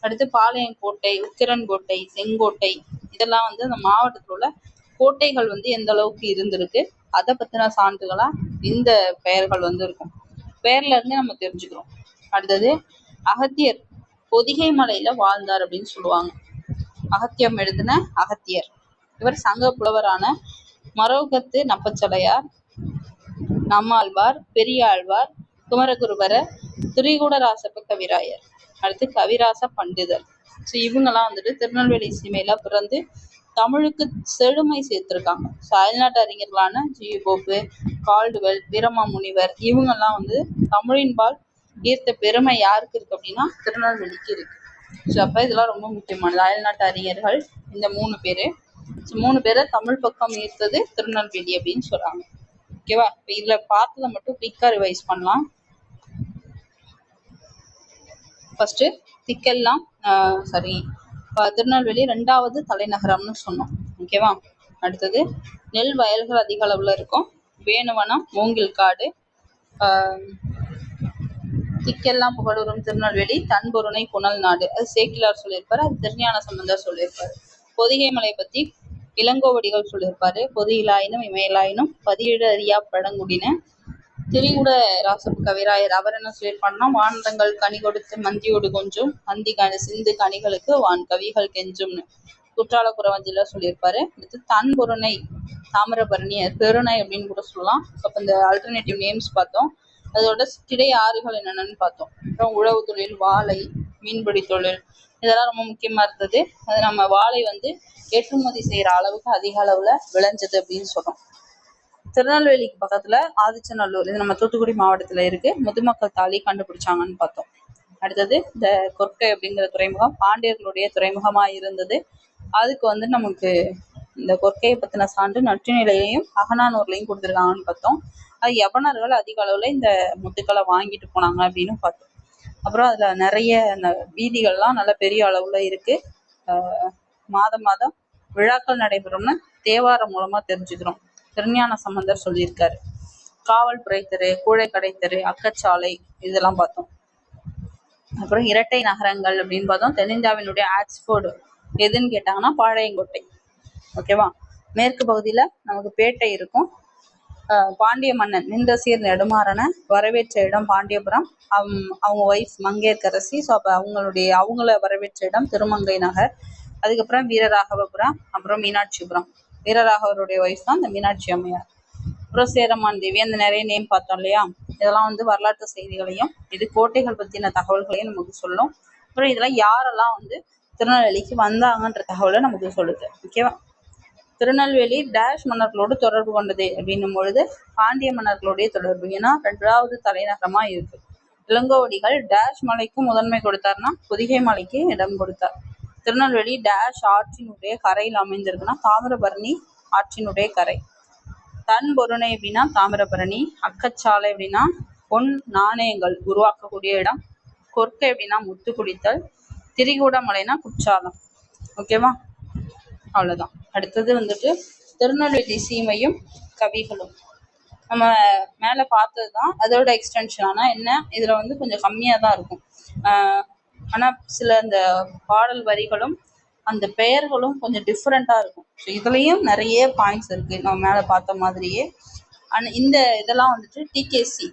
அடுத்து பாளையங்கோட்டை, உத்திரன்கோட்டை, செங்கோட்டை, இதெல்லாம் வந்து அந்த மாவட்டத்தில் உள்ள கோட்டைகள் வந்து எந்த அளவுக்கு இருந்திருக்கு அதை பத்தின சான்றுகளா இந்த பெயர்கள் வந்து இருக்கும். பெயர்ல இருந்து நம்ம தெரிஞ்சுக்கிறோம். அடுத்தது அகத்தியர் பொதிகை மலையில வாழ்ந்தார் அப்படின்னு சொல்லுவாங்க. அகத்தியம் எழுதின அகத்தியர். இவர் சங்க புலவரான மரோகத்து நப்பச்சடையார், நம்மாழ்வார், பெரியாழ்வார், குமரகுருபரர், திரிகூடராசப்ப கவிராயர், அடுத்து கவிராச பண்டிதர். ஸோ இவங்கெல்லாம் வந்துட்டு திருநெல்வேலி சீமையில பிறந்து தமிழுக்கு செழுமை சேர்த்திருக்காங்க. ஸோ அயல்நாட்டு அறிஞர்களான ஜி போப்பு, கால்டுவெல், வீரமாமுனிவர், இவங்கெல்லாம் வந்து தமிழின்பால் ஈர்த்த பெருமை யாருக்கு இருக்கு அப்படின்னா திருநெல்வேலிக்கு இருக்கு. ஸோ அப்ப இதெல்லாம் ரொம்ப முக்கியமானது. அயல்நாட்டு அறிஞர்கள் இந்த 3 பேரு. ஸோ 3 பேரை தமிழ் பக்கம் ஈர்த்தது திருநெல்வேலி அப்படின்னு சொல்றாங்க. ஓகேவா. இப்போ இதுல பார்த்ததை மட்டும் குயிக்கா ரிவைஸ் பண்ணலாம். ஃபர்ஸ்ட் திக்கெல்லாம் திருநெல்வேலி 2வது தலைநகரம்னு சொன்னோம். ஓகேவா. அடுத்தது நெல் வயல்கள் அதிக அளவுல இருக்கும். வேணுவனம், மூங்கில்காடு, திக்கெல்லாம் புகழூரும் திருநெல்வேலி, தன்பொருணை புனல் நாடு, அது சேக்கிலார் சொல்லியிருப்பாரு. அது திருஞான சம்பந்தர் சொல்லியிருப்பாரு. பொதிகை மலை பத்தி இளங்கோவடிகள் சொல்லியிருப்பாரு. பொதியிலாயினும் இமையலாயினும் பதியிட அறியா பழங்குடின. திரிகூட ராசப்ப கவிராயர் அவர் என்ன சொல்லியிருப்பாருன்னா, வானரங்கள் கனி கொடுத்து மந்தியோடு கொஞ்சம் அந்தி சிந்து கனிகளுக்கு வான் கவிகள் கெஞ்சும்னு குற்றால குறவஞ்சில சொல்லியிருப்பாரு. அடுத்து தன்பொருணை தாமிரபரணி, பெருணை அப்படின்னு கூட சொல்லலாம். அப்போ இந்த ஆல்டர்னேட்டிவ் நேம்ஸ் பார்த்தோம். அதோட கிடை ஆறுகள் என்னென்னு பார்த்தோம். அப்புறம் உழவு தொழில், வாழை, மீன்பிடி தொழில், இதெல்லாம் ரொம்ப முக்கியமா இருந்தது. அது நம்ம வாழை வந்து ஏற்றுமதி செய்யற அளவுக்கு அதிக அளவுல விளைஞ்சது அப்படின்னு சொல்றோம். திருநெல்வேலிக்கு பக்கத்துல ஆதிச்சநல்லூர், இது நம்ம தூத்துக்குடி மாவட்டத்துல இருக்கு. முதுமக்கள் தாலி கண்டுபிடிச்சாங்கன்னு பார்த்தோம். அடுத்தது இந்த கொற்கை அப்படிங்கிற துறைமுகம் பாண்டியர்களுடைய துறைமுகமா இருந்தது. அதுக்கு வந்து நமக்கு இந்த கொற்கையை பத்தின சான்று நற்றினிலையும் அகநானூர்லையும் கொடுத்துருக்காங்கன்னு பார்த்தோம். யவனர்கள் அதிக அளவுல இந்த முத்துக்களை வாங்கிட்டு போனாங்க அப்படின்னு பார்த்தோம். அப்புறம் அதுல நிறைய வீதிகள்லாம் நல்ல பெரிய அளவுல இருக்கு. மாதம் மாதம் விழாக்கள் நடைபெறும்னு தேவாரம் மூலமா தெரிஞ்சுக்கிறோம். திருஞான சம்பந்தர் சொல்லியிருக்காரு. காவல்துறை தெரு, கூழைக்கடை தெரு, அக்கச்சாலை, இதெல்லாம் பார்த்தோம். அப்புறம் இரட்டை நகரங்கள் அப்படின்னு பார்த்தோம். தென்னிந்தியாவினுடைய ஆக்ஸ்போர்டு எதுன்னு கேட்டாங்கன்னா பாளையங்கோட்டை. ஓகேவா. மேற்கு பகுதியில நமக்கு பேட்டை இருக்கும். பாண்டிய மன்னன் நின்ற சீர் நெடுமாறனை வரவேற்ற இடம் பாண்டியபுரம். அவங்க ஒய்ஃப் மங்கையர்க்கரசி. ஸோ அப்போ அவங்கள வரவேற்ற இடம் திருமங்கை நகர். அதுக்கப்புறம் வீரராகவபுரம், அப்புறம் மீனாட்சிபுரம். வீரராகவருடைய ஒய்ஃப் தான் இந்த மீனாட்சி அம்மையார். அப்புறம் சேரமான் தேவி, அந்த நிறைய நேம் பார்த்தோம் இல்லையா. இதெல்லாம் வந்து வரலாற்று செய்திகளையும் இது கோட்டைகள் பற்றின தகவல்களையும் நமக்கு சொல்லும். அப்புறம் இதெல்லாம் யாரெல்லாம் வந்து திருநெல்வேலிக்கு வந்தாங்கன்ற தகவலை நமக்கு சொல்லுது. ஓகேவா. திருநெல்வேலி டேஷ் மன்னர்களோடு தொடர்பு கொண்டது அப்படின்னும் பொழுது பாண்டிய மன்னர்களுடைய தொடர்பு. ஏன்னா 2வது தலைநகரமா இருக்கு. இளங்கோவடிகள் டேஷ் மலைக்கு முதன்மை கொடுத்தாருன்னா பொதிகை மலைக்கு இடம் கொடுத்தார். திருநெல்வேலி டேஷ் ஆற்றினுடைய கரையில் அமைந்திருக்குன்னா தாமிரபரணி ஆற்றினுடைய கரை. தன் பொருணை அப்படின்னா தாமிரபரணி. அக்கச்சாலை அப்படின்னா பொன் நாணயங்கள் உருவாக்கக்கூடிய இடம். கொற்கை அப்படின்னா முத்து குடித்தல். திரிகூடமலைனா குற்றாலம். ஓகேவா. அவ்வளவுதான். அடுத்தது வந்துட்டு திருநெல்வேலி சீமையும் கவிகளும். நம்ம மேல பார்த்ததுதான் அதோட எக்ஸ்டென்ஷன். ஆனா என்ன, இதுல வந்து கொஞ்சம் கம்மியா தான் இருக்கும். ஆனா சில இந்த பாடல் வரிகளும் அந்த பெயர்களும் கொஞ்சம் டிஃப்ரெண்டா இருக்கும். ஸோ இதுலயும் நிறைய பாயிண்ட்ஸ் இருக்கு நம்ம மேல பார்த்த மாதிரியே. இந்த இதெல்லாம் வந்துட்டு டிகேசி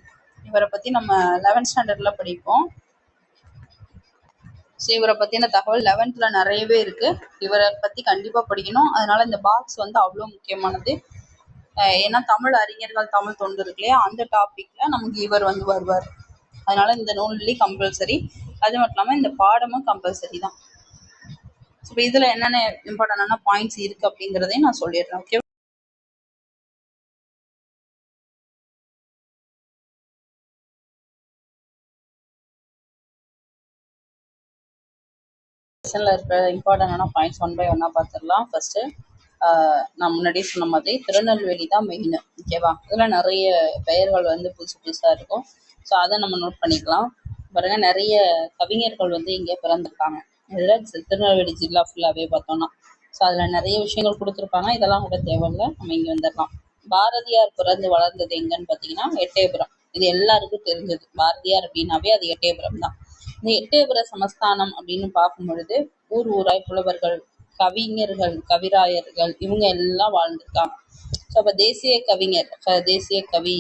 இவரை பத்தி நம்ம 11th ஸ்டாண்டர்ட்ல படிப்போம். ஸோ இவரை பற்றின தகவல் 11th நிறையவே இருக்குது. இவரை பற்றி கண்டிப்பாக படிக்கணும். அதனால இந்த பாக்ஸ் வந்து அவ்வளோ முக்கியமானது. ஏன்னா தமிழ் அறிஞர்கள், தமிழ் தொண்டு இருக்கு இல்லையா, அந்த டாப்பிக்கில் நமக்கு இவர் வந்து வருவார். அதனால இந்த நூல்லேயே கம்பல்சரி. அது மட்டும் இல்லாமல் இந்த பாடமும் கம்பல்சரி தான். ஸோ இதில் என்னென்ன இம்பார்ட்டண்டான பாயிண்ட்ஸ் இருக்குது அப்படிங்கிறதையும் நான் சொல்லிடுறேன். ஓகே. இருக்கிற இம்பார்ட்டண்டான பாயிண்ட்ஸ் ஒன் பை ஒன்னா பார்த்துடலாம். ஃபர்ஸ்ட் நான் முன்னாடியே சொன்ன மாதிரி திருநெல்வேலி தான் மெயின். ஓகேவா. இதில் நிறைய பெயர்கள் வந்து புதுசு புதுசாக இருக்கும். ஸோ அதை நம்ம நோட் பண்ணிக்கலாம். பாருங்க, நிறைய கவிஞர்கள் வந்து இங்கே பிறந்திருக்காங்க. இதில் திருநெல்வேலி ஜில்லா ஃபுல்லாகவே பார்த்தோம்னா ஸோ அதில் நிறைய விஷயங்கள் கொடுத்துருப்பாங்க. இதெல்லாம் கூட தேவையில்லை, நம்ம இங்கே வந்துடலாம். பாரதியார் பிறந்து வளர்ந்தது எங்கன்னு பார்த்தீங்கன்னா எட்டயபுரம். இது எல்லாருக்கும் தெரிஞ்சது. பாரதியார் அப்படின்னாவே அது எட்டயபுரம் தான். இந்த எட்டயபுர சமஸ்தானம் அப்படின்னு பார்க்கும் பொழுது ஊர் ஊராய் புலவர்கள், கவிஞர்கள், கவிராயர்கள் இவங்க எல்லாம் வாழ்ந்திருக்காங்க. ஸோ அப்போ தேசிய கவிஞர், தேசிய கவி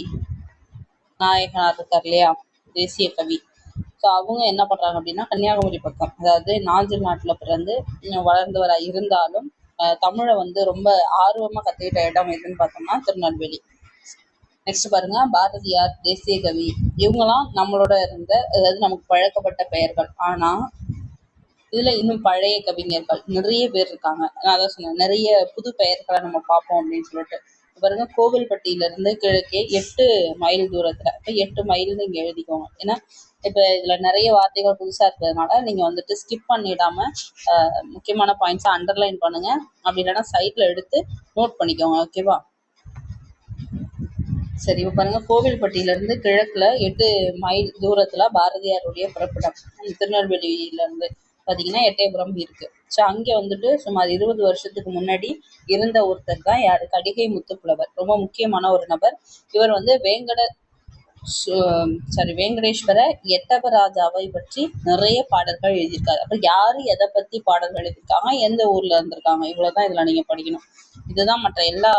நாயகனார் இருக்கார் இல்லையா, தேசிய கவி. ஸோ அவங்க என்ன பண்ணுறாங்க அப்படின்னா கன்னியாகுமரி பக்கம், அதாவது நாஞ்சில் நாட்டில் பிறந்து வளர்ந்தவராக இருந்தாலும் தமிழை வந்து ரொம்ப ஆர்வமாக கற்றுக்கிட்ட இடம் எதுன்னு பார்த்தோம்னா திருநெல்வேலி. நெக்ஸ்ட் பாருங்க, பாரதியார், தேசிய கவி இவங்கெல்லாம் நம்மளோட இருந்த, அதாவது நமக்கு பழக்கப்பட்ட பெயர்கள். ஆனால் இதில் இன்னும் பழைய கவிஞர்கள் நிறைய பேர் இருக்காங்க. நான் அதான் சொன்னேன், நிறைய புது பெயர்களை நம்ம பார்ப்போம் அப்படின்னு சொல்லிட்டு. பாருங்க, கோவில்பட்டியிலேருந்து கிழக்கே 8 மைல் தூரத்தில். இப்போ 8 மைல்னு இங்கே எழுதிக்கோங்க. ஏன்னா இப்போ இதில் நிறைய வார்த்தைகள் புதுசாக இருக்கிறதுனால நீங்கள் வந்துட்டு ஸ்கிப் பண்ணிடாமல் முக்கியமான பாயிண்ட்ஸை அண்டர்லைன் பண்ணுங்கள். அப்படி இல்லைன்னா சைட்டில் எடுத்து நோட் பண்ணிக்கோங்க. ஓகேவா. சரி, இப்போ பாருங்க, கோவில்பட்டியிலேருந்து கிழக்கில் 8 மைல் தூரத்தில் பாரதியாருடைய பிறப்பிடம் திருநெல்வேலியிலேருந்து பார்த்தீங்கன்னா எட்டயபுரம் இருக்குது. ஸோ அங்கே வந்துட்டு சுமார் 20 வருஷத்துக்கு முன்னாடி இருந்த ஒருத்தர் தான் யார், கடிகை முத்துப்புலவர். ரொம்ப முக்கியமான ஒரு நபர். இவர் வந்து வேங்கடேஸ்வர எட்டபராஜாவை பற்றி நிறைய பாடல்கள் எழுதியிருக்காரு. அப்போ யார் எதை பற்றி பாடல்கள் எழுதியிருக்காங்க, எந்த ஊரில் இருந்திருக்காங்க, இவ்வளோதான் இதில் நீங்கள் படிக்கணும். இதுதான் மற்ற எல்லா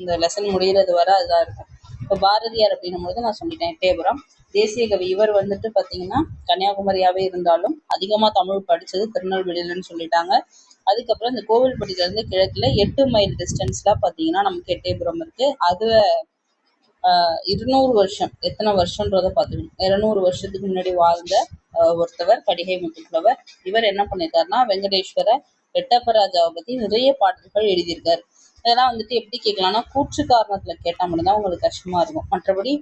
இந்த லெசன் முடிகிறது வர அதுதான் இருக்கும். இப்போ பாரதியார் அப்படின்னும் போது நான் சொல்லிட்டேன் எட்டயபுரம். தேசிய கவி இவர் வந்துட்டு பார்த்தீங்கன்னா கன்னியாகுமரியாவே இருந்தாலும் அதிகமாக தமிழ் படித்தது திருநெல்வேலியிலன்னு சொல்லிட்டாங்க. அதுக்கப்புறம் இந்த கோவில்பட்டியிலேருந்து கிழக்கில் 8 மைல் டிஸ்டன்ஸில் பார்த்தீங்கன்னா நமக்கு எட்டயபுரம் இருக்குது. அதில் 200 வருஷம், எத்தனை வருஷன்றதை பார்த்துக்கணும். 200 வருஷத்துக்கு முன்னாடி வாழ்ந்த ஒருத்தவர் கடிகை முத்துப்புலவர். இவர் என்ன பண்ணியிருக்காருன்னா வெங்கடேஸ்வர எட்டப்பராஜாவை பற்றி நிறைய பாடல்கள் எழுதியிருக்காரு. இதெல்லாம் வந்துட்டு எப்படி கேட்கலாம்னா கூற்று காரணத்தில் கேட்டால் மட்டும்தான் உங்களுக்கு கஷ்டமாக இருக்கும். மற்றபடி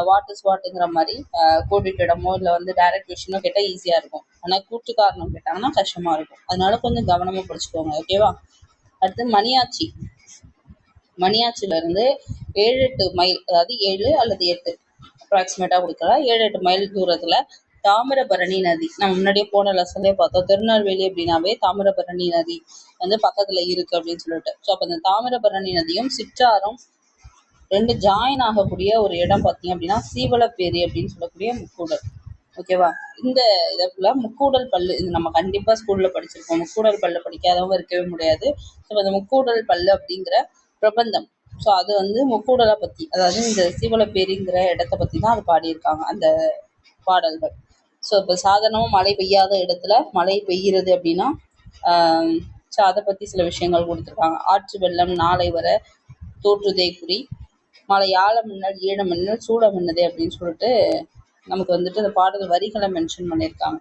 வாட் இஸ் வாட்டுங்கிற மாதிரி கோடிட்டிடமோ இல்லை வந்து டைரக்ட் கொஸ்டினோ கேட்டால் ஈஸியாக இருக்கும். ஆனால் கூற்று காரணம் கேட்டாங்கன்னா கஷ்டமாக இருக்கும். அதனால கொஞ்சம் கவனமாக படிச்சுக்கோங்க. ஓகேவா. அடுத்து மணியாச்சி. மணியாச்சிலேருந்து 7-8 மைல், அதாவது 7 அல்லது 8 அப்ராக்சிமேட்டாக கொடுக்கலாம், 7-8 மைல் தூரத்தில் தாமிரபரணி நதி, நம்ம முன்னாடியே போன லெசன்லேயே பார்த்தோம், திருநெல்வேலி அப்படின்னாவே தாமிரபரணி நதி வந்து பக்கத்தில் இருக்குது அப்படின்னு சொல்லிட்டு. ஸோ அப்போ அந்த தாமிரபரணி நதியும் சிற்றாரும் ரெண்டு ஜாயின் ஆகக்கூடிய ஒரு இடம் பார்த்தீங்க அப்படின்னா சீவலப்பேரி அப்படின்னு சொல்லக்கூடிய முக்கூடல். ஓகேவா? இந்த இதில் முக்கூடல் பல்லு, இது நம்ம கண்டிப்பாக ஸ்கூலில் படிச்சிருக்கோம். முக்கூடல் பல்லு படிக்காதவங்க இருக்கவே முடியாது. ஸோ அந்த முக்கூடல் பல்லு அப்படிங்கிற பிரபந்தம், ஸோ அது வந்து முக்கூடலை பற்றி, அதாவது இந்த சீவலப்பேரிங்கிற இடத்த பற்றி தான் அது பாடியிருக்காங்க அந்த பாடல்கள். ஸோ இப்போ சாதாரணமாக மழை பெய்யாத இடத்துல மழை பெய்கிறது அப்படின்னா ஸோ அதை பற்றி சில விஷயங்கள் கொடுத்துருக்காங்க. ஆற்று வெள்ளம் நாளை வர தோற்றுதே குறி, மழை ஆழ மின்னல் ஈழ மின்னல் சூட மின்னதே அப்படின்னு சொல்லிட்டு நமக்கு வந்துட்டு அந்த பாடல் வரிகளை மென்ஷன் பண்ணியிருக்காங்க.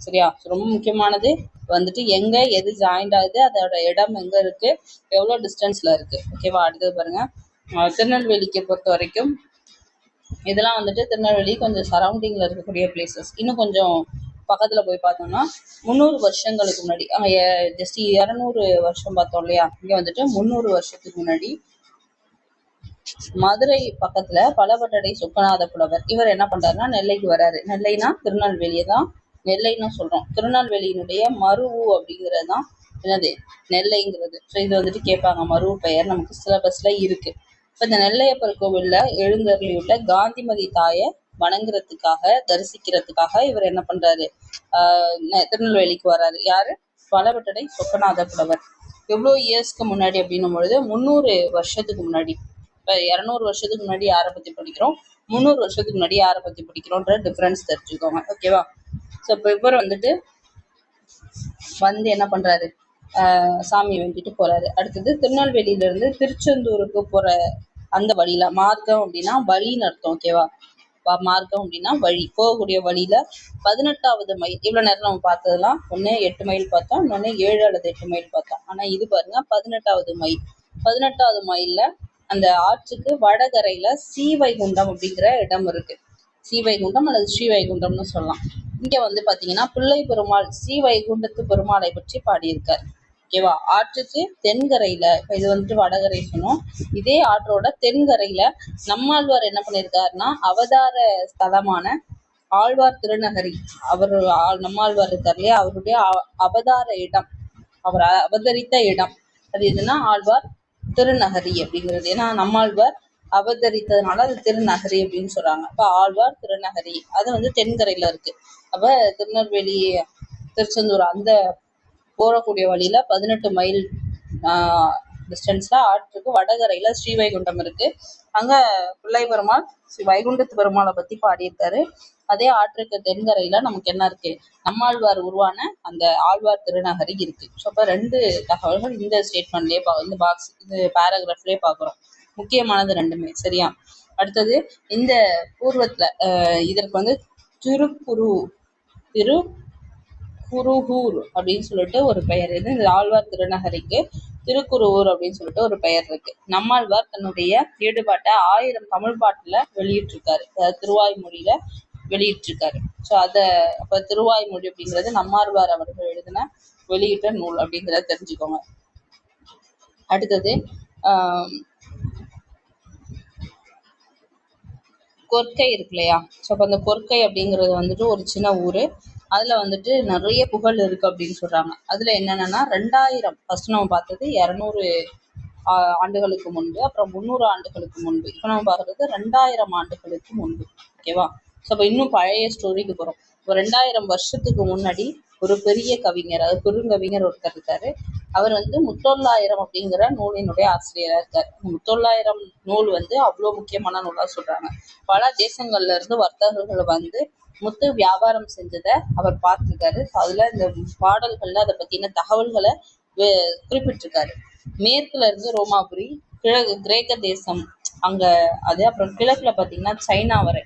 சரியா? ரொம்ப முக்கியமானது வந்துட்டு எங்கே எது ஜாயிண்ட் ஆகுது, அதோட இடம் எங்கே இருக்குது, எவ்வளோ டிஸ்டன்ஸில் இருக்குது. ஓகேவா? அடுத்தது பாருங்கள், திருநெல்வேலிக்கு பொறுத்த வரைக்கும் இதெல்லாம் வந்துட்டு திருநெல்வேலி கொஞ்சம் சரௌண்டிங்கில் இருக்கக்கூடிய பிளேசஸ். இன்னும் கொஞ்சம் பக்கத்தில் போய் பார்த்தோம்னா 300 வருஷங்களுக்கு முன்னாடி, ஜஸ்ட் 200 வருஷம் பார்த்தோம் இல்லையா, இங்கே வந்துட்டு 300 வருஷத்துக்கு முன்னாடி மதுரை பக்கத்துல பலபட்டடை சொக்கநாத புலவர் இவர் என்ன பண்றாருன்னா நெல்லைக்கு வராரு. நெல்லைனா திருநெல்வேலியை தான் நெல்லைன்னு சொல்றோம். திருநெல்வேலியினுடைய மருவு அப்படிங்கிறது தான் என்னது நெல்லைங்கிறது. ஸோ இது வந்துட்டு கேட்பாங்க, மருவு பெயர் நமக்கு சிலபஸ்ல இருக்கு. இப்போ இந்த நெல்லையப்பர் கோவில்ல எழுந்தருளியுள்ள காந்திமதி தாயை வணங்குறதுக்காக தரிசிக்கிறதுக்காக இவர் என்ன பண்றாரு, திருநெல்வேலிக்கு வராரு. யாரு? பலபட்டடை சொக்கநாத புலவர். எவ்வளோ இயர்ஸ்க்கு முன்னாடி அப்படின்னும் பொழுது 300 வருஷத்துக்கு முன்னாடி. இப்போ 200 வருஷத்துக்கு முன்னாடி யாரை பற்றி படிக்கிறோம், 300 வருஷத்துக்கு முன்னாடி யாரை பற்றி படிக்கிறோன்ற டிஃப்ரென்ஸ் தெரிஞ்சுக்கோங்க. ஓகேவா? ஸோ இப்போ இவர் வந்துட்டு வந்து என்ன பண்ணுறாரு, சாமி வேண்டிட்டு போகிறாரு. அடுத்தது திருநெல்வேலியிலேருந்து திருச்செந்தூருக்கு போகிற அந்த வழியில், மார்க்கம் அப்படின்னா வழின்னு அர்த்தம். ஓகேவா? மார்க்கம் அப்படின்னா வழி, போகக்கூடிய வழியில் 18வது மைல். இவ்வளோ நேரம் நம்ம பார்த்ததெல்லாம் ஒன்று 8 மைல் பார்த்தோம், இன்னொன்று 7 அல்லது 8 மைல் பார்த்தோம். ஆனால் இது பாருங்கள் 18வது மைல். 18வது மைலில் அந்த ஆற்றுக்கு வடகரையில ஸ்ரீவைகுண்டம் அப்படிங்கிற இடம் இருக்கு. ஸ்ரீவைகுண்டம் அல்லது ஸ்ரீவைகுண்டம்னு சொல்லலாம். இங்க வந்து பாத்தீங்கன்னா பிள்ளை பெருமாள் ஸ்ரீவைகுண்டத்து பெருமாளை பற்றி பாடியிருக்காரு. ஓகேவா? ஆற்றுக்கு தென்கரையில, இப்ப இது வந்துட்டு வடகரை சொன்னோம், இதே ஆற்றோட தென்கரையில நம்மாழ்வார் என்ன பண்ணியிருக்காருன்னா அவதார ஸ்தலமான ஆழ்வார் திருநகரி, அவர் நம்மாழ்வார் இருக்கார் இல்லையா, அவருடைய அவதார இடம், அவர் அவதரித்த இடம் அது எதுனா ஆழ்வார் திருநகரி அப்படிங்கிறது. ஏன்னா நம்மாழ்வார் அவதரித்ததுனால அது திருநகரி அப்படின்னு சொல்றாங்க. அப்ப ஆழ்வார் திருநகரி அது வந்து தென்கரையில இருக்கு. அப்ப திருநெல்வேலி திருச்செந்தூர் அந்த போறக்கூடிய வழியில 18 மைல் டிஸ்டன்ஸ்ல ஆற்றுக்கு வடகரையில ஸ்ரீவைகுண்டம் இருக்கு. அங்க பிள்ளை பெருமாள் ஸ்ரீ வைகுண்டத்து பெருமாளை பத்தி பாடியிருக்காரு. அதே ஆற்றுக்கு தென்கரையில நமக்கு என்ன இருக்கு, நம்மாழ்வார் உருவான அந்த ஆழ்வார் திருநகரி இருக்கு. ஸோ அப்போ 2 தகவல்கள் இந்த ஸ்டேட்மெண்ட்லயே இந்த பாக்ஸ் இந்த பேராகிராஃப்லயே பார்க்குறோம். முக்கியமானது 2மே. சரியா? அடுத்தது இந்த பூர்வத்துல இதற்கு வந்து திருக்குருகூர் அப்படின்னு சொல்லிட்டு ஒரு பெயர். இது இந்த ஆழ்வார் திருநகரிக்கு திருக்குருவூர் அப்படின்னு சொல்லிட்டு ஒரு பெயர் இருக்கு. நம்மாழ்வார் தன்னுடைய ஈடுபாட்டை 1000 தமிழ் பாட்டுல வெளியிட்டிருக்காரு, திருவாய்மொழியில வெளியிட்டிருக்காரு. ஸோ அதை அப்போ திருவாய்மொழி அப்படிங்கிறது நம்மாழ்வார் அவர்கள் எழுதின வெளியிட்ட நூல் அப்படிங்கிறத தெரிஞ்சுக்கோங்க. அடுத்தது கொற்கை இருக்கு இல்லையா. ஸோ அப்போ அந்த கொற்கை அப்படிங்கிறது வந்துட்டு ஒரு சின்ன ஊர், அதில் வந்துட்டு நிறைய புகழ் இருக்குது அப்படின்னு சொல்கிறாங்க. அதில் என்னென்னா 2000 ஃபஸ்ட்டு நம்ம பார்த்தது 200 ஆண்டுகளுக்கு முன்பு, அப்புறம் 300 ஆண்டுகளுக்கு முன்பு, இப்போ நம்ம பார்க்குறது 2000 ஆண்டுகளுக்கு முன்பு. ஓகேவா? ஸோ அப்போ இன்னும் பழைய ஸ்டோரிக்கு போகிறோம். இப்போ 2000 வருஷத்துக்கு முன்னாடி ஒரு பெரிய கவிஞர், அது பெருங்கவிஞர் ஒருத்தர் இருக்காரு. அவர் வந்து முத்தொள்ளாயிரம் அப்படிங்கிற நூலினுடைய ஆசிரியராக இருக்கார். முத்தொள்ளாயிரம் நூல் வந்து அவ்வளோ முக்கியமான நூலாக சொல்கிறாங்க. பல தேசங்கள்ல இருந்து வர்த்தகர்கள் வந்து முத்து வியாபாரம் செஞ்சதை அவர் பார்த்துருக்காரு. அதில் இந்த பாடல்களில் அதை பற்றின தகவல்களை குறிப்பிட்டிருக்காரு. மேற்குல இருந்து ரோமாபுரி, கிரேக்க தேசம் அங்கே அது, அப்புறம் கிழக்குல பார்த்தீங்கன்னா சைனா வரை,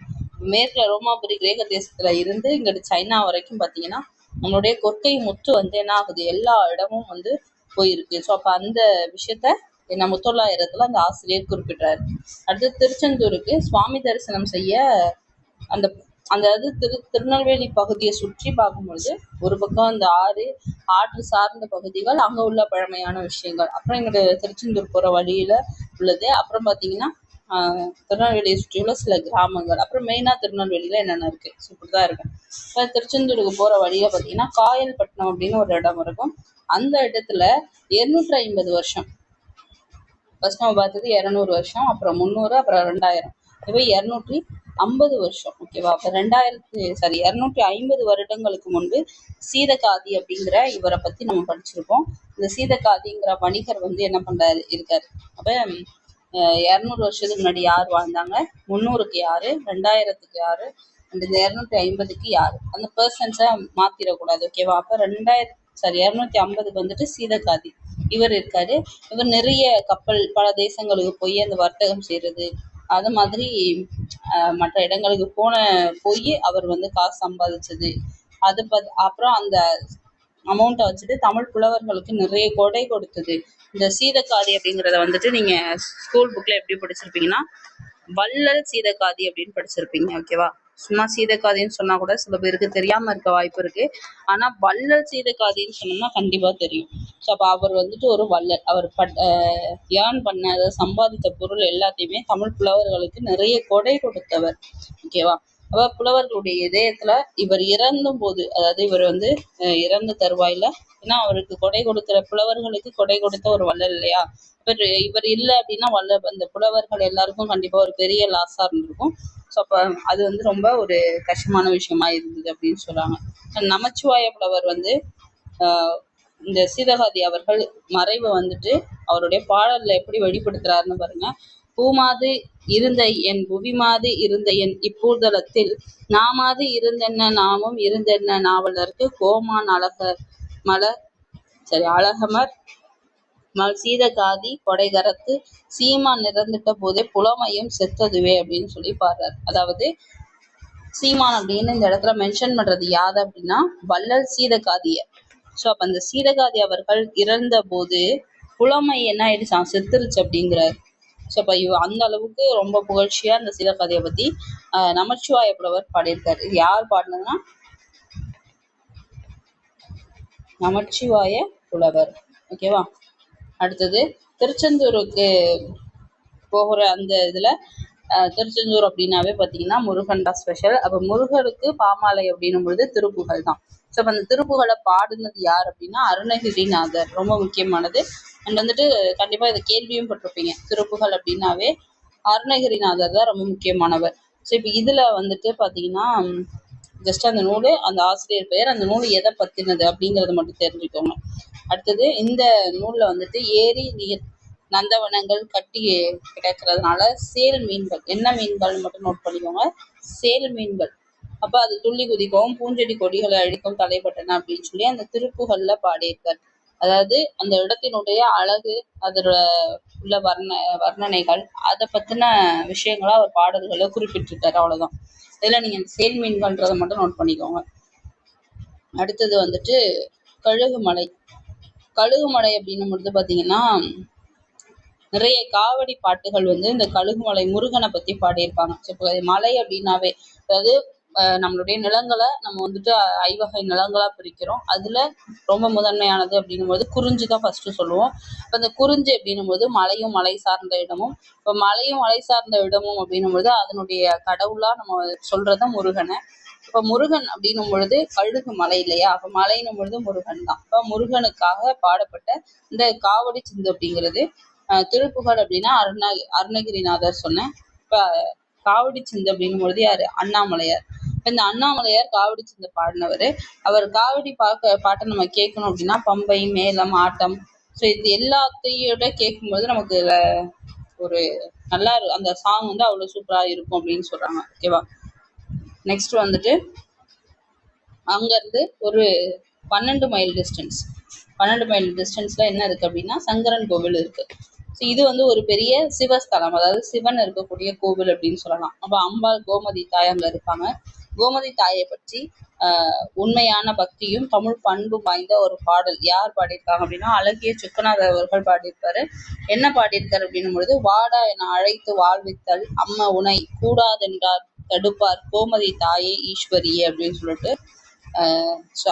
மேற்குல ரோமாபுரி கிரேக்க தேசத்துல இருந்து இங்கிட்டு சைனா வரைக்கும் பார்த்தீங்கன்னா நம்மளுடைய கொற்கை முத்து வந்து என்ன ஆகுது, எல்லா இடமும் வந்து போயிருக்கு. ஸோ அப்போ அந்த விஷயத்த என்ன முத்தொள்ளாயிரத்துல அந்த ஆசிரியர் குறிப்பிட்டார். அடுத்து திருச்செந்தூருக்கு சுவாமி தரிசனம் செய்ய அந்த அதாவது திருநெல்வேலி பகுதியை சுற்றி பார்க்கும்பொழுது ஒரு பக்கம் அந்த ஆற்று சார்ந்த பகுதிகள், அங்கே உள்ள பழமையான விஷயங்கள், அப்புறம் எங்களுடைய திருச்செந்தூர் போகிற வழியில் உள்ளது, அப்புறம் பார்த்தீங்கன்னா திருநெல்வேலியை சுற்றியுள்ள சில கிராமங்கள், அப்புறம் மெயினாக திருநெல்வேலியில் என்னென்ன இருக்குது, ஸோ இப்படி தான் இருக்கும். இப்போ திருச்செந்தூருக்கு போகிற வழியில் பார்த்தீங்கன்னா காயல்பட்டினம் அப்படின்னு ஒரு இடம் இருக்கும். அந்த இடத்துல 250 வருஷம், ஃபர்ஸ்ட் நம்ம பார்த்தது 200 வருஷம், அப்புறம் 300, அப்புறம் 2000, இப்போ 250 வருஷம். ஓகேவா? அப்போ 250 வருடங்களுக்கு முன்பு சீதகாதி அப்படிங்கிற இவரை பற்றி நம்ம படிச்சிருக்கோம். இந்த சீதகாதிங்கிற வணிகர் என்ன பண்ணுறாரு இருக்காரு. அப்போ 200 வருஷத்துக்கு முன்னாடி யார் வாழ்ந்தாங்க, 300க்கு யாரு, 2000க்கு யாரு, இந்த 250க்கு யாரு, அந்த பர்சன்ஸை மாத்திரக்கூடாது. ஓகேவா? அப்போ 250க்கு சீதகாதி இவர் இருக்காரு. இவர் நிறைய கப்பல் பல தேசங்களுக்கு போய் அந்த வர்த்தகம் செய்யறது, அது மாதிரி மற்ற இடங்களுக்கு போய் அவர் காசு சம்பாதிச்சது, அப்புறம் அந்த அமௌண்ட்டை வச்சுட்டு தமிழ் புலவர்களுக்கு நிறைய கொடை கொடுத்தது. இந்த சீதக்காதி அப்படிங்கிறத நீங்க ஸ்கூல் புக்ல எப்படி படிச்சிருப்பீங்கன்னா வள்ளல் சீதக்காதி அப்படின்னு படிச்சிருப்பீங்க. ஓகேவா? சும்மா சீதக்காதின்னு சொன்னா கூட சில பேருக்கு தெரியாம இருக்க வாய்ப்பு இருக்கு. ஆனா வள்ளல் சீதக்காதின்னு சொன்னோம்னா கண்டிப்பா தெரியும். ஸோ அப்போ அவர் ஒரு வள்ளல். அவர் ஏர்ன் பண்ண, அதாவது சம்பாதித்த பொருள் எல்லாத்தையுமே தமிழ் புலவர்களுக்கு நிறைய கொடை கொடுத்தவர். ஓகேவா? அப்ப புலவர்களுடைய இதயத்துல இவர் இறந்தும் போது, அதாவது இவர் இறந்த தருவாயில, ஏன்னா அவருக்கு கொடை கொடுக்கிற புலவர்களுக்கு கொடை கொடுத்த ஒரு வள்ளல் இல்லையா? இவர் இல்லை அப்படின்னா அந்த புலவர்கள் எல்லாருக்கும் கண்டிப்பா ஒரு பெரிய லாஸா இருந்திருக்கும். ஸோ அப்போ அது ரொம்ப ஒரு கஷ்டமான விஷயமா இருந்தது அப்படின்னு சொல்றாங்க. நமச்சிவாய புலவர் இந்த சீதகாதி அவர்கள் மறைவை அவருடைய பாடல்ல எப்படி வெளிப்படுத்துறாருன்னு பாருங்க. பூமாது இருந்த என் புவிமாது இருந்த என் இப்பூதலத்தில் நாமாது இருந்தென்ன நாமும் இருந்தென்ன நாவலருக்கு கோமான் அழகமர் சீதகாதி கொடைகரத்து சீமான் நிறந்துட்ட போதே புலமையும் செத்ததுவே அப்படின்னு சொல்லி பாடுறாரு. அதாவது சீமான் அப்படின்னு இந்த இடத்துல மென்ஷன் பண்றது யாது அப்படின்னா வள்ளல் சீதகாதிய. ஸோ அப்ப அந்த சீதகாதி அவர்கள் இறந்த போது புலமை என்ன ஆயிடுச்சான், செத்துருச்சு அப்படிங்கிறார். ஸோ அப்ப அந்த அளவுக்கு ரொம்ப புகழ்ச்சியா இந்த சீதகாதியை பத்தி நமச்சிவாய புலவர் பாடியிருக்காரு. இது யார் பாடினதுன்னா நமச்சிவாய புலவர். ஓகேவா? அடுத்தது திருச்செந்தூருக்கு போகிற அந்த இதுல திருச்செந்தூர் அப்படின்னாவே பார்த்தீங்கன்னா முருகன் தான் ஸ்பெஷல். அப்போ முருகனுக்கு பாமாலை அப்படின்னும் பொழுது திருப்புகழ் தான். ஸோ அப்போ அந்த திருப்புகழை பாடுனது யார் அப்படின்னா அருணகிரிநாதர். ரொம்ப முக்கியமானது. அண்ட் கண்டிப்பாக இதை கேள்வியும் பட்டிருப்பீங்க. திருப்புகழ் அப்படின்னாவே அருணகிரிநாதர் தான் ரொம்ப முக்கியமானவர். ஸோ இப்போ இதில் பார்த்தீங்கன்னா ஜஸ்ட் அந்த நூல், அந்த ஆசிரியர் பெயர், அந்த நூல் எதை பற்றினது அப்படிங்கிறத மட்டும் தெரிஞ்சுக்கோங்க. அடுத்தது இந்த நூலில் ஏரி நீர் நந்தவனங்கள் கட்டி கிடக்கிறதுனால சேல் மீன்கள், என்ன மீன்கள் மட்டும் நோட் பண்ணிக்கோங்க, சேல் மீன்கள். அப்போ அது துள்ளி குதிக்கவும் பூஞ்செடி கொடிகளை அழிக்கும் தலைப்பட்டன அப்படின்னு சொல்லி அந்த திருப்புகள்ல பாடியிருக்கார். அதாவது அந்த இடத்தினுடைய அழகு, அதோட உள்ள வர்ணனைகள், அதை பத்தின விஷயங்களை அவர் பாடல்களை குறிப்பிட்டிருக்காரு. அவ்வளவுதான். இதுல நீங்க சேல் மீன்கள்ன்றதை மட்டும் நோட் பண்ணிக்கோங்க. அடுத்தது கழுகுமலை. கழுகுமலை அப்படின்னும் பொழுது பார்த்தீங்கன்னா நிறைய காவடி பாட்டுகள் இந்த கழுகுமலை முருகனை பத்தி பாடியிருப்பாங்க. இப்போ மலை அப்படின்னாவே, அதாவது நம்மளுடைய நிலங்களை நம்ம ஐவகை நிலங்களா பிரிக்கிறோம். அதுல ரொம்ப முதன்மையானது அப்படின்னும் போது குறிஞ்சி தான் ஃபர்ஸ்ட் சொல்லுவோம். இப்போ இந்த குறிஞ்சி அப்படின்னும் போது மலையும் மலை சார்ந்த இடமும், இப்போ மலையும் மலை சார்ந்த இடமும் அப்படின்னும் பொழுது அதனுடைய கடவுளா நம்ம சொல்றது முருகனை. இப்போ முருகன் அப்படின்னும் பொழுது கழுகு மலை இல்லையா? அப்போ மலைன்னும் பொழுது முருகன் தான். இப்போ முருகனுக்காக பாடப்பட்ட இந்த காவடி சிந்து அப்படிங்கிறது திருப்புகழ் அப்படின்னா அருணகிரிநாதர் சொன்னேன். இப்போ காவடி சிந்து அப்படின்னும் பொழுது யாரு? அண்ணாமலையார். இந்த அண்ணாமலையார் காவடி சிந்து பாடினவர். அவர் காவடி பாட்டை நம்ம கேட்கணும் அப்படின்னா பம்பை, மேளம், ஆட்டம், ஸோ இது எல்லாத்தையோட கேட்கும்போது நமக்கு ஒரு நல்லா அந்த சாங் அவ்வளோ சூப்பராக இருக்கும் அப்படின்னு சொல்றாங்க. ஓகேவா? நெக்ஸ்ட் அங்கேருந்து ஒரு 12 மைல் டிஸ்டன்ஸ். 12 மைல் டிஸ்டன்ஸ்ல என்ன இருக்கு அப்படின்னா சங்கரன் கோவில் இருக்கு. ஸோ இது ஒரு பெரிய சிவஸ்தலம், அதாவது சிவன் இருக்கக்கூடிய கோவில் அப்படின்னு சொல்லலாம். அப்போ அம்பாள் கோமதி தாய் அங்கே இருப்பாங்க. கோமதி தாயை பற்றி உண்மையான பக்தியும் தமிழ் பண்பும் வாய்ந்த ஒரு பாடல் யார் பாடியிருக்காங்க அப்படின்னா அழகிய சுக்கநாதர் அவர்கள் பாடியிருப்பாரு. என்ன பாடியிருக்காரு அப்படின்னும் பொழுது, வாடா என அழைத்து வாழ்வித்தல் அம்ம உனை கூடாதென்றார் தடுப்பார் கோமதி தாயே ஈஸ்வரியே அப்படின்னு சொல்லிட்டு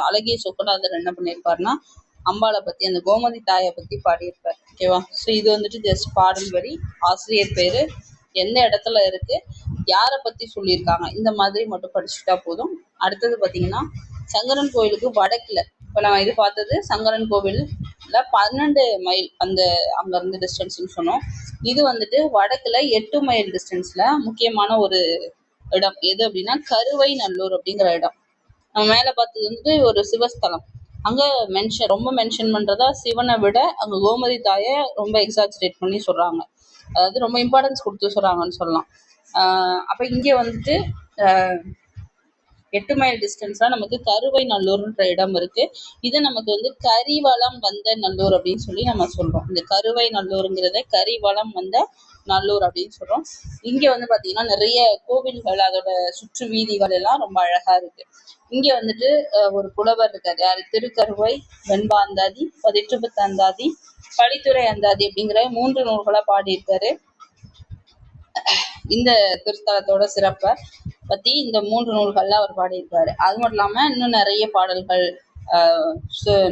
அழகிய சுக்கநாதர் என்ன பண்ணியிருப்பாருன்னா அம்பாளை பத்தி, அந்த கோமதி தாயை பத்தி பாடியிருப்பார். ஓகேவா? ஸோ இது ஜஸ்ட் பாடல் வரி. ஆசிரியர் பேரு எந்த இடத்துல இருக்கு, யாரை பத்தி சொல்லியிருக்காங்க, இந்த மாதிரி மட்டும் படிச்சுட்டா போதும். அடுத்தது பார்த்தீங்கன்னா சங்கரன் கோயிலுக்கு வடக்குல, இப்போ நம்ம இது பார்த்தது சங்கரன் கோவில்ல 12 மைல் அந்த அங்க இருந்து டிஸ்டன்ஸ்ன்னு சொன்னோம். இது வந்துட்டு வடக்குல 8 மைல் டிஸ்டன்ஸ்ல முக்கியமான ஒரு இடம் எது அப்படின்னா கருவை நல்லூர் அப்படிங்கிற இடம். நம்ம மேல பார்த்தது வந்து ஒரு சிவஸ்தலம். அங்க ரொம்ப மென்ஷன் பண்றதா சிவனை விட அங்க கோமதி தாயை ரொம்ப எக்ஸாஜரேட் பண்ணி சொல்றாங்க. அதாவது ரொம்ப இம்பார்ட்டன்ஸ் கொடுத்து சொல்றாங்கன்னு சொல்லலாம். அப்ப இங்க வந்துட்டு 8 மைல் டிஸ்டன்ஸ்ல நமக்கு கருவை நல்லூர்ன்ற இடம் இருக்கு. இது நமக்கு வந்து கரிவலம் வந்த நல்லூர் அப்படின்னு சொல்லி நம்ம சொல்றோம். இந்த கருவை நல்லூருங்கிறத கரிவலம் வந்த நல்லூர் அப்படின்னு சொல்றோம். இங்க வந்து பாத்தீங்கன்னா நிறைய கோவில்கள், அதோட சுற்று வீதிகள் எல்லாம் ரொம்ப அழகா இருக்கு. இங்க வந்துட்டு ஒரு புலவர் இருக்காரு, யாரு, திருக்கருவை வெண்பா அந்தாதி, பதிற்றுப்பத்து அந்தாதி, படித்துறை அந்தாதி அப்படிங்கிற 3 நூல்களை பாடியிருக்காரு. இந்த திருத்தலத்தோட சிறப்பை பத்தி இந்த 3 நூல்கள்ல அவர் பாடியிருக்காரு. அது மட்டும் இல்லாம இன்னும் நிறைய பாடல்கள்,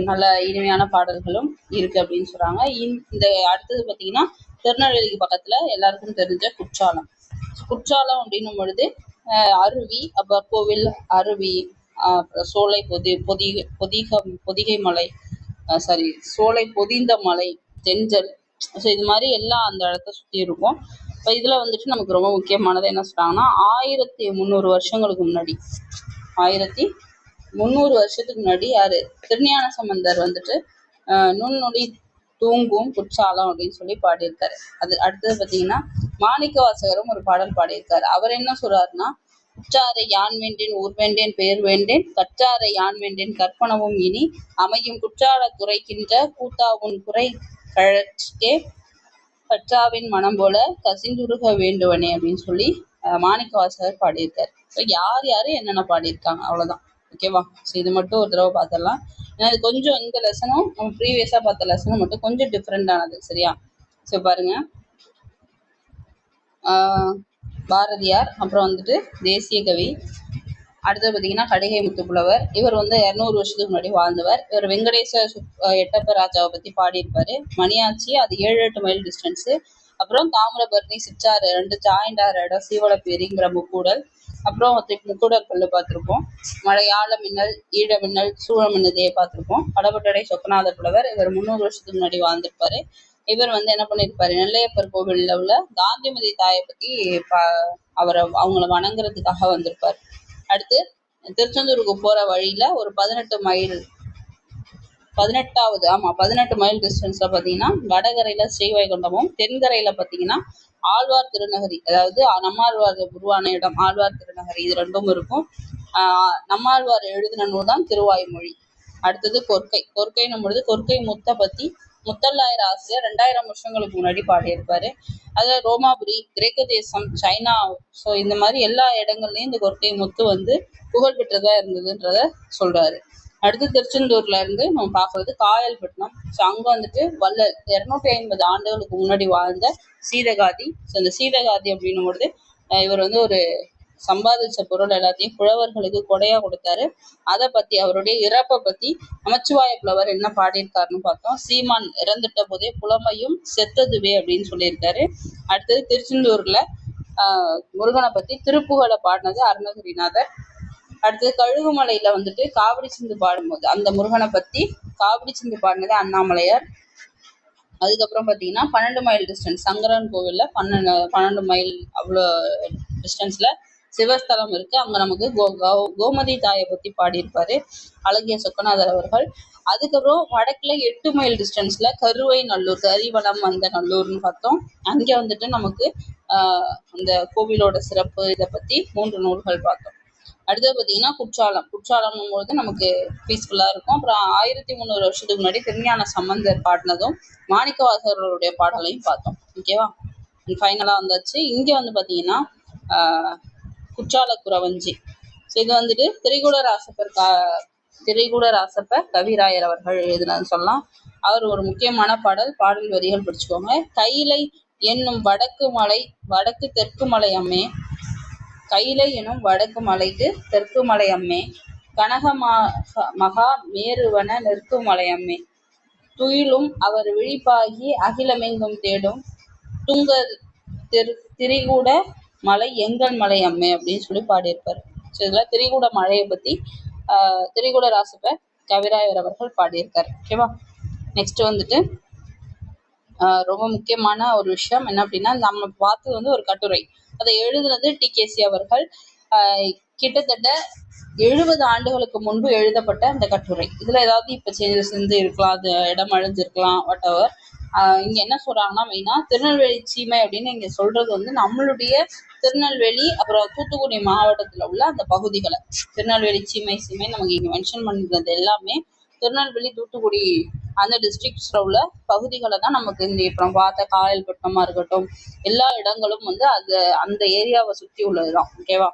நல்ல இனிமையான பாடல்களும் இருக்கு அப்படின்னு சொல்றாங்க. இந்த அடுத்தது பார்த்தீங்கன்னா திருநெல்வேலிக்கு பக்கத்துல எல்லாருக்கும் தெரிஞ்ச குற்றாலம். குற்றாலம் அப்படின்னும் பொழுது அருவி, அப்புறம் கோவில், அருவி, சோலை பொதிகை மலை, சோலை பொதிந்த மலை, தென்றல், ஸோ இது மாதிரி எல்லாம் அந்த இடத்த சுற்றி இருக்கும். இப்போ இதுல வந்துட்டு நமக்கு ரொம்ப முக்கியமானது என்ன சொல்றாங்கன்னா 1300 வருஷங்களுக்கு முன்னாடி, 1300 வருஷத்துக்கு முன்னாடி யாரு, திருஞான சம்பந்தர் வந்துட்டு நுண்ணுளி தூங்கும் குற்றாலம் அப்படின்னு சொல்லி பாடியிருக்காரு. அது அடுத்தது பார்த்தீங்கன்னா மாணிக்க வாசகரும் ஒரு பாடல் பாடியிருக்காரு. அவர் என்ன சொல்றாருன்னா, உற்றாரை யான் வேண்டேன் ஊர் வேண்டேன் பெயர் வேண்டேன், கற்றாரை யான் வேண்டேன் கற்பனவும் இனி, அமையும் குற்றால குறைக்கின்ற கூத்தாவுன் குறை கழற்கே கற்றாவின் மனம் போல கசிந்துருக வேண்டுவனே அப்படின்னு சொல்லி மாணிக்க வாசகர் பாடியிருக்காரு. ஸோ யார் என்னென்ன பாடியிருக்காங்க அவ்வளவுதான். ஓகேவா? ஸோ இது மட்டும் ஒரு தடவை பார்த்துடலாம். ஏன்னா இது கொஞ்சம் இந்த லெசனும் நம்ம ப்ரீவியஸா பார்த்த லெசனும் மட்டும் கொஞ்சம் டிஃப்ரெண்டானது. சரியா? ஸோ பாருங்க, பாரதியார், அப்புறம் வந்துட்டு தேசிய கவி, அடுத்தது பார்த்தீங்கன்னா கடிகை முத்துப்புலவர். இவர் வந்து 200 வருஷத்துக்கு முன்னாடி வாழ்ந்தவர். இவர் வெங்கடேச எட்டப்ப ராஜாவை பத்தி பாடியிருப்பாரு. மணியாச்சி, அது 7-8 மைல் டிஸ்டன்ஸு. அப்புறம் தாமிரபரணி, சிற்றாறு, 2 ஜாயிண்டார் இடம், சீவலப்பேரிங்கிற முக்கூடல், அப்புறம் முக்கூடல் கல்லு பார்த்துருப்போம். மலையாள மின்னல், ஈழ மின்னல், சூழ மின்னதையை பார்த்துருப்போம். படபட்டடை சொக்கநாத புலவர், இவர் 300 வருஷத்துக்கு முன்னாடி வாழ்ந்திருப்பாரு. இவர் வந்து என்ன பண்ணியிருப்பாரு, நெல்லையப்பர் கோவில்ல உள்ள காந்திமதி தாயை பத்தி அவங்கள வணங்குறதுக்காக வந்திருப்பாரு. அடுத்து திருச்செந்தூருக்கு போற வழியில ஒரு 18 மைல் டிஸ்டன்ஸ்ல பாத்தீங்கன்னா வடகரையில ஸ்ரீவைகுண்டமும், தென்கரையில பாத்தீங்கன்னா ஆழ்வார் திருநகரி, அதாவது நம்மாழ்வார் உருவான இடம் ஆழ்வார் திருநகரி, இது ரெண்டும் இருக்கும். நம்மாழ்வார் எழுதின நூல் தான் திருவாய்மொழி. அடுத்தது கொற்கைன்னும் பொழுது கொற்கை முத்தை பத்தி முத்தல்லாயிர ஆசிரியர் 2000 வருஷங்களுக்கு முன்னாடி பாடியிருப்பாரு. அதுல ரோமாபுரி, கிரேக்க தேசம், சைனா, ஸோ இந்த மாதிரி எல்லா இடங்கள்லயும் இந்த கொற்கை முத்து வந்து புகழ் பெற்றதா இருந்ததுன்றத சொல்றாரு. அடுத்து திருச்செந்தூர்ல இருந்து நம்ம பார்க்கறது காயல்பட்டினம். ஸோ அங்க வந்துட்டு வள்ளல் 250 ஆண்டுகளுக்கு முன்னாடி வாழ்ந்த சீதகாதி. ஸோ இந்த சீதகாதி அப்படின்னும் பொழுது இவர் வந்து ஒரு சம்பாதிச்ச பொருள் எல்லாத்தையும் புலவர்களுக்கு கொடையா கொடுத்தாரு. அதை பத்தி, அவருடைய இறப்பை பத்தி நமச்சிவாய புலவர் என்ன பாடியிருக்காருன்னு பார்த்தோம். சீமான் இறந்துட்ட போதே புலமையும் செத்ததுவே அப்படின்னு சொல்லியிருக்காரு. அடுத்தது திருச்செந்தூர்ல முருகனை பத்தி திருப்புகழை பாடினது அருணகிரிநாதர். அடுத்தது கழுகுமலையில வந்துட்டு காவடி சிந்து பாடும்போது அந்த முருகனை பத்தி காவடி சிந்து பாடினது அண்ணாமலையார். அதுக்கப்புறம் பார்த்தீங்கன்னா 12 மைல் டிஸ்டன்ஸ் சங்கரன் கோவில்ல 12 மைல் அவ்வளோ டிஸ்டன்ஸ்ல சிவஸ்தலம் இருக்கு. அங்க நமக்கு கோமதி தாயை பத்தி பாடியிருப்பாரு அழகிய சொக்கநாதர் அவர்கள். அதுக்கப்புறம் வடக்குல 8 மைல் டிஸ்டன்ஸ்ல கருவை நல்லூர், கரிவலம் வந்த நல்லூர்னு பார்த்தோம். அங்க வந்துட்டு நமக்கு அந்த கோவிலோட சிறப்பு இதை பத்தி 3 நூல்கள் பார்த்தோம். அடுத்தது பார்த்தீங்கன்னா குற்றாலம்னும் போது நமக்கு பீஸ்ஃபுல்லா இருக்கும். அப்புறம் 1300 வருஷத்துக்கு முன்னாடி திருஞான சம்பந்தர் பாடினதும் மாணிக்க வாசகர்களுடைய பாடலையும் பார்த்தோம். ஓகேவா? ஃபைனலா வந்தாச்சு. இங்க வந்து பாத்தீங்கன்னா குற்றால குறவஞ்சி. ஸோ இது வந்துட்டு திரிகூட ராசப்பர் கவிராயர் அவர்கள் எழுதினதுன்னு சொல்லலாம். அவர் ஒரு முக்கியமான பாடல் வரிகள் படிச்சுக்கோங்க. கைலை என்னும் வடக்கு தெற்கு மலை அம்மே, கைலை எனும் வடக்கு மலைக்கு தெற்கு மலை அம்மே, கனக மகா மேருவன நெற்கு மலை அம்மே, துயிலும் அவர் விழிப்பாகி அகிலமெங்கும் தேடும் திரிகூட மலை எங்கள் மலை அம்மை அப்படின்னு சொல்லி பாடியிருப்பாரு. ஸோ இதுல திரிகூட மலையை பத்தி திரிகூட ராசப்ப கவிராயர் அவர்கள் பாடியிருக்காரு. ஓகேவா. நெக்ஸ்ட் வந்துட்டு ரொம்ப முக்கியமான ஒரு விஷயம் என்ன அப்படின்னா, நம்ம பார்த்தது வந்து ஒரு கட்டுரை. அதை எழுதுனது டிகேசி அவர்கள். கிட்டத்தட்ட 70 ஆண்டுகளுக்கு முன்பு எழுதப்பட்ட அந்த கட்டுரை. இதுல ஏதாவது இப்ப சேஞ்சஸ் இருந்து இருக்கலாம், அது இடம் அழிஞ்சிருக்கலாம், வாட் எவர். இங்க என்ன சொல்றாங்கன்னா, மெயினா திருநெல்வேலி சீமை அப்படின்னு இங்க சொல்றது வந்து நம்மளுடைய திருநெல்வேலி அப்புறம் தூத்துக்குடி மாவட்டத்துல உள்ள அந்த பகுதிகளை, திருநெல்வேலி சீமை நமக்கு இங்க மென்ஷன் பண்றது எல்லாமே திருநெல்வேலி தூத்துக்குடி அந்த டிஸ்ட்ரிக்ட்ஸ்ல உள்ள பகுதிகளை தான் நமக்கு இந்த இப்போ பார்த்த காயல்பட்டினமா இருக்கட்டும், எல்லா இடங்களும் வந்து அந்த ஏரியாவை சுற்றி உள்ளதுதான். ஓகேவா.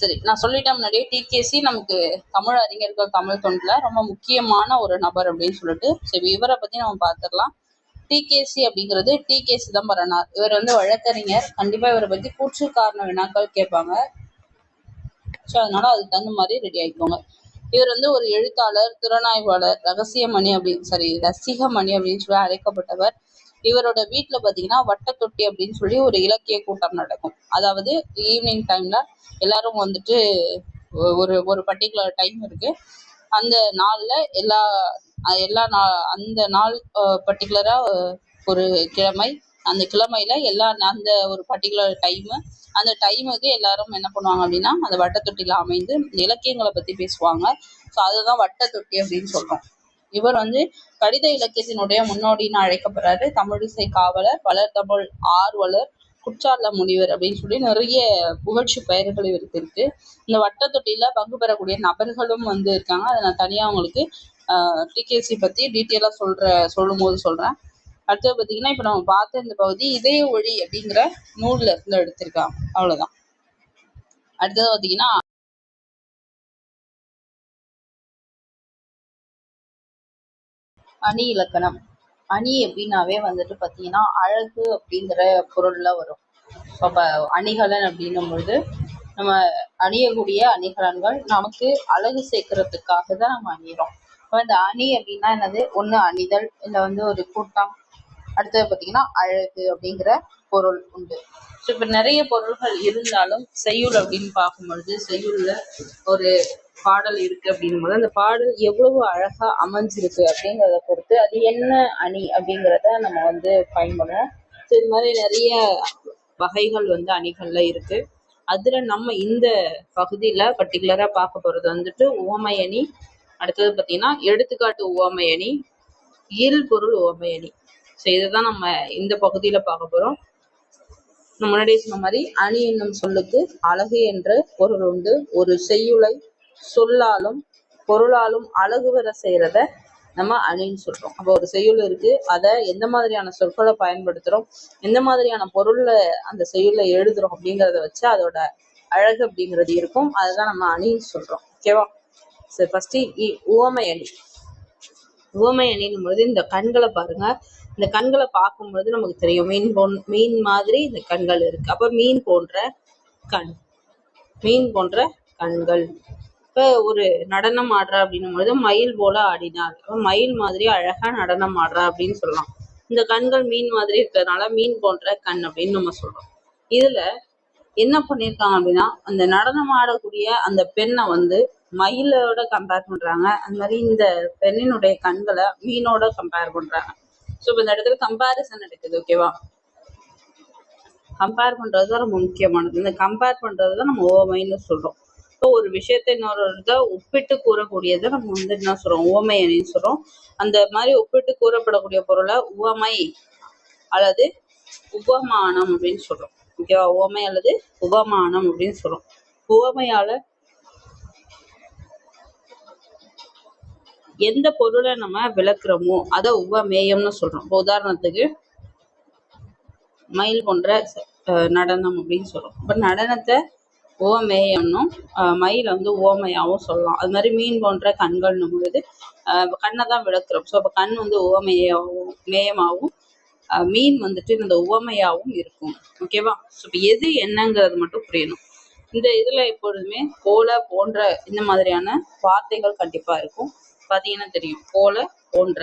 சரி, நான் சொல்லிட்டேன் முன்னாடியே, டிகேசி நமக்கு தமிழ் அறிஞர்கள் தமிழ் தொண்டுல ரொம்ப முக்கியமான ஒரு நபர் அப்படின்னு சொல்லிட்டு. சரி, இவரை பத்தி நம்ம பார்த்துடலாம். டிகேசி அப்படிங்கிறது டி.கே. சிதம்பரனார். இவர் வந்து வழக்கறிஞர். கண்டிப்பா இவரை பத்தி கூற்று காரண வினாக்கள் கேட்பாங்க. ஸோ அதனால அதுக்கு தகுந்த மாதிரி ரெடி ஆகிக்கோங்க. இவர் வந்து ஒரு எழுத்தாளர், திறனாய்வாளர், ரசிகமணி அப்படின்னு சொல்லி அழைக்கப்பட்டவர். இவரோட வீட்டுல பாத்தீங்கன்னா வட்டத்தொட்டி அப்படின்னு சொல்லி ஒரு இலக்கிய கூட்டம் நடக்கும். அதாவது ஈவினிங் டைம்ல எல்லாரும் வந்துட்டு ஒரு பர்டிகுலர் டைம் இருக்கு. அந்த நாள்ல அந்த நாள் பர்டிகுலரா ஒரு கிழமை, அந்த கிழமையில அந்த ஒரு பர்டிகுலர் டைம், அந்த டைமுக்கு எல்லாரும் என்ன பண்ணுவாங்க அப்படின்னா அந்த வட்டத்தொட்டியில அமைந்து இலக்கியங்களை பத்தி பேசுவாங்க. ஸோ அதுதான் வட்டத்தொட்டி அப்படின்னு சொல்றோம். இவர் வந்து கடித இலக்கியத்தினுடைய முன்னோடின்னு அழைக்கப்படுறாரு. தமிழிசை காவலர், வளர்தமிழ் ஆர்வலர், குற்றால முனிவர் அப்படின்னு சொல்லி நிறைய புகழ்ச்சி பெயர்கள் இவருக்கு இருக்கு. இந்த வட்டத்தொட்டியில பங்கு பெறக்கூடிய நபர்களும் வந்து இருக்காங்க. அதை நான் தனியா உங்களுக்கு டிகேசி பத்தி டீட்டெயிலா சொல்லும் போது சொல்றேன். அடுத்தது பார்த்தீங்கன்னா, இப்போ நம்ம பார்த்த இந்த பகுதி இதய ஒளி அப்படிங்கிற நூல்ல இருந்து எடுத்திருக்காங்க. அவ்வளவுதான். அடுத்தது பார்த்தீங்கன்னா, அணி இலக்கணம். அணி அப்படின்னாவே வந்துட்டு பார்த்தீங்கன்னா அழகு அப்படிங்கிற பொருள்ல வரும். அப்ப அணிகலன் அப்படின்னும் பொழுது நம்ம அணியக்கூடிய அணிகலன்கள் நமக்கு அழகு சேர்க்கறதுக்காக தான் நம்ம அணியிறோம். இப்போ இந்த அணி அப்படின்னா என்னது? ஒண்ணு அணிதல், இல்லை வந்து ஒரு கூட்டம். அடுத்தது பார்த்தீங்கன்னா அழகு அப்படிங்கிற பொருள் உண்டு. ஸோ இப்போ நிறைய பொருள்கள் இருந்தாலும் செய்யுள் அப்படின்னு பார்க்கும் பொழுது, செய்யுள்ல ஒரு பாடல் இருக்கு அப்படின்னும் போது அந்த பாடல் எவ்வளவு அழகா அமைஞ்சிருக்கு அப்படிங்கிறத பொறுத்து அது என்ன அணி அப்படிங்கிறத நம்ம வந்து பயன்படுவோம். ஸோ இது மாதிரி நிறைய வகைகள் வந்து அணிகள்ல இருக்கு. அதுல நம்ம இந்த பகுதியில பர்டிகுலரா பார்க்க போறது வந்துட்டு உவமை அணி. அடுத்தது பார்த்தீங்கன்னா எடுத்துக்காட்டு உவமை அணி, இயல்பொருள் உவமை அணி. ஸோ இதைதான் நம்ம இந்த பகுதியில பார்க்க போறோம். நம்ம முன்னாடியே சொன்ன மாதிரி அணி என்னும் சொல்லுக்கு அழகு என்ற பொருள் உண்டு. ஒரு செய்யுளை சொல்லாலும் பொருளாலும் அழகு பெற செய்யறத நம்ம அணின்னு சொல்றோம். அப்போ ஒரு செய்யுள் இருக்கு, அதை எந்த மாதிரியான சொற்களை பயன்படுத்துறோம், எந்த மாதிரியான பொருள்ல அந்த செய்யுள்ல எழுதுறோம் அப்படிங்கிறத வச்சு அதோட அழகு அப்படிங்கிறது இருக்கும். அதுதான் நம்ம அணின்னு சொல்றோம். ஓகேவா. சரி, ஃபர்ஸ்ட் உவமை அணி. உவமை அணின்னும் பொழுது இந்த கண்களை பாருங்க. இந்த கண்களை பார்க்கும்பொழுது நமக்கு தெரியும் மீன் மாதிரி இந்த கண்கள் இருக்கு. அப்ப மீன் போன்ற கண்கள். இப்ப ஒரு நடனம் ஆடுறா அப்படின்னும் பொழுது மயில் போல ஆடினார். மயில் மாதிரி அழகா நடனம் ஆடுறா அப்படின்னு சொல்லலாம். இந்த கண்கள் மீன் மாதிரி இருக்கிறதுனால மீன் போன்ற கண் அப்படின்னு நம்ம சொல்றோம். இதுல என்ன பண்ணியிருக்காங்க அப்படின்னா, அந்த நடனம் ஆடக்கூடிய அந்த பெண்ணை வந்து மயிலோட கம்பேர் பண்றாங்க. அந்த மாதிரி இந்த பெண்ணினுடைய கண்களை மீனோட கம்பேர் பண்றாங்க. ஸோ இப்போ இந்த இடத்துல கம்பேரிசன் நடக்குது. ஓகேவா. கம்பேர் பண்றதுதான் ரொம்ப முக்கியமானது. இந்த கம்பேர் பண்றதுதான் நம்ம ஓமைன்னு சொல்றோம். இப்போ ஒரு விஷயத்தை இன்னொரு ஒப்பிட்டு கூறக்கூடியதை நம்ம வந்து என்ன சொல்றோம்? உவமை அணின்னு சொல்றோம். அந்த மாதிரி ஒப்பிட்டு கூறப்படக்கூடிய பொருளை உவமை அல்லது உபமானம் அப்படின்னு சொல்றோம். ஓகேவா. உவமை அல்லது உபமானம் அப்படின்னு சொல்றோம். உவமையால எந்த பொருளை நம்ம விளக்குறோமோ அதை உவமேயம்னு சொல்றோம். இப்போ உதாரணத்துக்கு மயில் போன்ற நடனம் அப்படின்னு சொல்றோம். இப்போ நடனத்தை உவமேயம்னும் மயில் வந்து உவமையாவும் சொல்லலாம். அது மாதிரி மீன் போன்ற கண்கள்னும் பொழுது கண்ணை தான் விளக்குறோம். ஸோ அப்போ கண் வந்து உவமேயாவும் மேயமாகவும் மீன் வந்துட்டு இந்த உவமையாவும் இருக்கும். ஓகேவா. ஸோ இப்போ எது என்னங்கிறது மட்டும் புரியணும். இந்த இதுல எப்பொழுதுமே போல, போன்ற இந்த மாதிரியான வார்த்தைகள் கண்டிப்பா இருக்கும். பாத்தீங்கன்னா தெரியும், போல, போன்ற.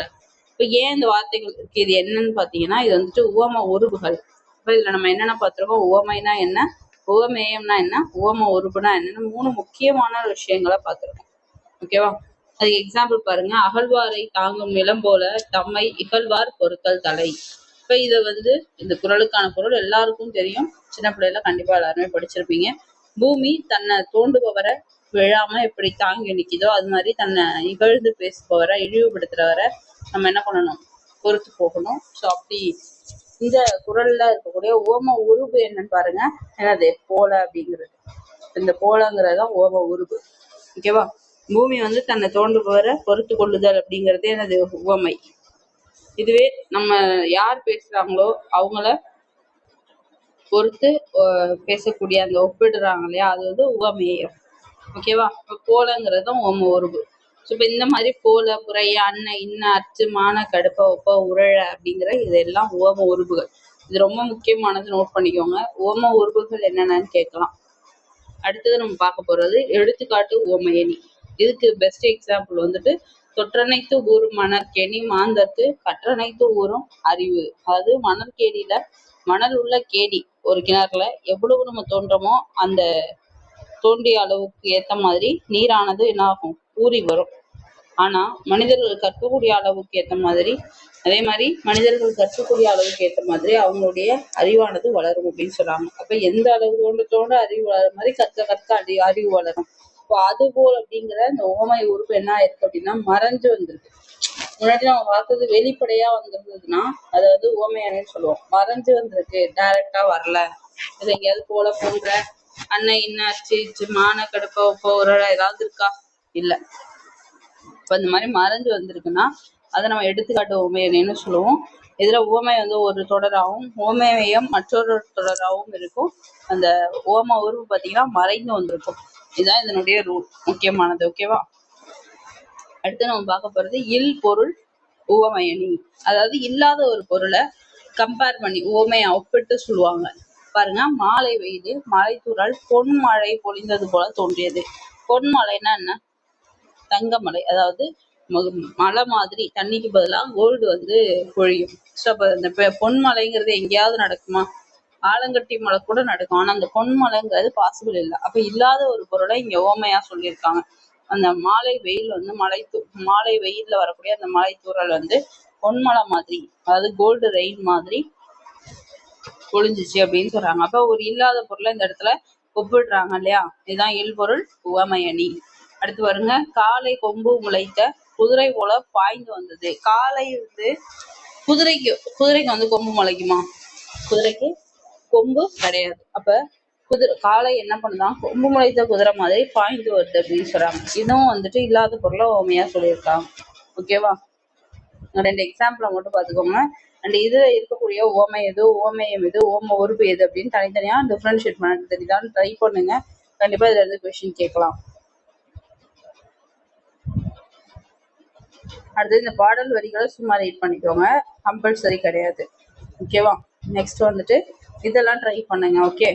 இப்போ ஏன் இந்த வார்த்தைகள் இருக்கு, இது என்னன்னு பாத்தீங்கன்னா, இது வந்துட்டு உவம உருவுகள். இப்போ இதுல நம்ம என்னென்ன பார்த்துருக்கோம், உவமைனா என்ன, உவமேயம்னா என்ன, உவம உருபுனா என்னன்னு 3 முக்கியமான விஷயங்களை பார்த்துருக்கோம். ஓகேவா? அதுக்கு எக்ஸாம்பிள் பாருங்க. அகழ்வாரை தாங்கும் நிலம் போல தம்மை இகழ்வார் பொறுத்தல் தலை. இப்ப இத இந்த குறளுக்கான பொருள் எல்லாருக்கும் தெரியும். சின்ன பிள்ளைல கண்டிப்பா எல்லாருமே படிச்சிருப்பீங்க. பூமி தன்னை தோண்டுபவரை விழாம எப்படி தாங்கி நிக்குதோ அது மாதிரி தன்னை இகழ்ந்து பேசுபவரை, இழிவுபடுத்துறவரை நம்ம என்ன பண்ணணும், பொறுத்து போகணும். ஸோ அப்படி இந்த குறள்ல இருக்கக்கூடிய ஓம உருபு என்னன்னு பாருங்க. என்னது? போல அப்படிங்கிறது. இந்த போலங்கிறதுதான் ஓம உருபு. ஓகேவா? பூமி தன்னை தோண்டுபவரை பொறுத்து கொள்ளுதல் அப்படிங்கிறது என்னது? உவமை. இதுவே நம்ம யார் பேசுறாங்களோ அவங்கள பொறுத்து பேசக்கூடிய அந்த ஒப்பிடுறாங்க இல்லையா, அது உவமேயம். ஓகேவா? இப்போ போலங்கிறதும் ஓம உருபு. ஸோ இப்போ இந்த மாதிரி போல, புறைய, அன்ன, இன்ன, அச்சு, மான, கடுப்ப, ஒப்ப, உரழ அப்படிங்கிற இதெல்லாம் ஓம உருபுகள். இது ரொம்ப முக்கியமானது, நோட் பண்ணிக்கோங்க. ஓம உருபுகள் என்னென்னு கேட்கலாம். அடுத்தது நம்ம பார்க்க போறது எடுத்துக்காட்டு ஓமையணி. இதுக்கு பெஸ்ட் எக்ஸாம்பிள் தொற்றனைத்து ஊரும் மணற்கேணி மாந்தர்க்கு கற்றனைத்து ஊரும் அறிவு. அதாவது மணற்கேணியில மணல் உள்ள கேணி ஒரு கிணறுல எவ்வளவு நம்ம தோன்றமோ அந்த தோண்டிய அளவுக்கு ஏத்த மாதிரி நீரானது என்ன ஆகும்? ஊறி வரும். ஆனா மனிதர்கள் கற்கக்கூடிய அளவுக்கு ஏத்த மாதிரி, அதே மாதிரி மனிதர்கள் கற்கக்கூடிய அளவுக்கு ஏத்த மாதிரி அவங்களுடைய அறிவானது வளரும் அப்படின்னு சொல்றாங்க. அப்ப எந்த அளவு தோண்ட அறிவு வளர மாதிரி கற்க கற்க அறிவு வளரும். இப்போ அது போல் அப்படிங்கிற இந்த ஓமை உறுப்பு என்ன ஆயிருக்கு அப்படின்னா மறைஞ்சு வந்திருக்கு. முன்னாடி நம்ம பார்த்தது வெளிப்படையா வந்திருந்ததுன்னா அதாவது ஓமையானு சொல்லுவோம். மறைஞ்சு வந்திருக்கு, டைரக்டா வரல. இது எங்கேயாவது போல போன்ற அன்னை, இன்ன, அச்சு, இச்சு, மான, கடுப்ப, ஒப்ப, உரழ ஏதாவது இருக்கா? இல்ல. இப்ப இந்த மாதிரி மறைஞ்சு வந்திருக்குன்னா அதை நம்ம எடுத்துக்காட்டு ஓமையன்னு சொல்லுவோம். இதுல ஓமை ஒரு தொடராகவும் ஓமையம் மற்றொரு தொடராகவும் இருக்கும். அந்த ஓம உருவு பார்த்தீங்கன்னா மறைந்து வந்திருக்கும். இதுதான் இதனுடைய ரூல், முக்கியமானது. ஓகேவா? அடுத்து நம்ம பார்க்க போறது இல் பொருள் உவமயணி. அதாவது இல்லாத ஒரு பொருளை கம்பேர் பண்ணி ஓமையா ஒப்பிட்டு சொல்லுவாங்க. பாருங்க. மாலை வெயிலில் மலைத்தூறல் பொன் மழை பொழிந்தது போல தோன்றியது. பொன் மலைன்னா என்ன? தங்கமலை. அதாவது மலை மாதிரி தண்ணிக்கு பதிலாக கோல்டு பொழியும். ஸோ அப்போ இந்த பொன்மலைங்கிறது எங்கேயாவது நடக்குமா? ஆலங்கட்டி மலை கூட நடக்கும். ஆனா அந்த பொன்மலைங்கிறது பாசிபிள் இல்லை. அப்ப இல்லாத ஒரு பொருளை இங்க ஓமையா சொல்லியிருக்காங்க. அந்த மாலை வெயில் மாலை வெயில்ல வரக்கூடிய அந்த மலை தூறல் பொன்மலை மாதிரி, அதாவது கோல்டு ரெயின் மாதிரி பொழிஞ்சிச்சு அப்படின்னு சொல்றாங்க. அப்ப ஒரு இல்லாத பொருளை இந்த இடத்துல ஒப்பிடுறாங்க இல்லையா? இதுதான் இல்பொருள் உவமையணி. அடுத்து வருங்க. காலை கொம்பு முளைத்த குதிரை போல பாய்ந்து வந்தது. காலை குதிரைக்கு கொம்பு முளைக்குமா? குதிரைக்கு கொம்பு கிடையாது. அப்ப காலை என்ன பண்ணுதான்? கொம்பு முளைத்த குதிரை மாதிரி பாய்ந்து வருது அப்படின்னு சொல்றாங்க. இதுவும் இல்லாத பொருளை ஓமையா சொல்லியிருக்காங்க. ஓகேவா? 2 எக்ஸாம்பிளை மட்டும் பார்த்துக்கோங்க. அண்ட் இதுல இருக்கக்கூடிய ஓமை எது, ஓமையம் எது, ஓம உருவு எது அப்படின்னு தனித்தனியா டிஃபரன்ஷியேட் பண்ண தெரியுதான்னு ட்ரை பண்ணுங்க. கண்டிப்பா இதுல இருந்து கொஸ்டின் கேட்கலாம். அடுத்து இந்த பாடல் வரிகளை சும்மா ரீட் பண்ணிக்கோங்க, கம்பல்சரி கிடையாது. ஓகேவா? நெக்ஸ்ட் இதெல்லாம் ட்ரை பண்ணுங்க. ஓகே,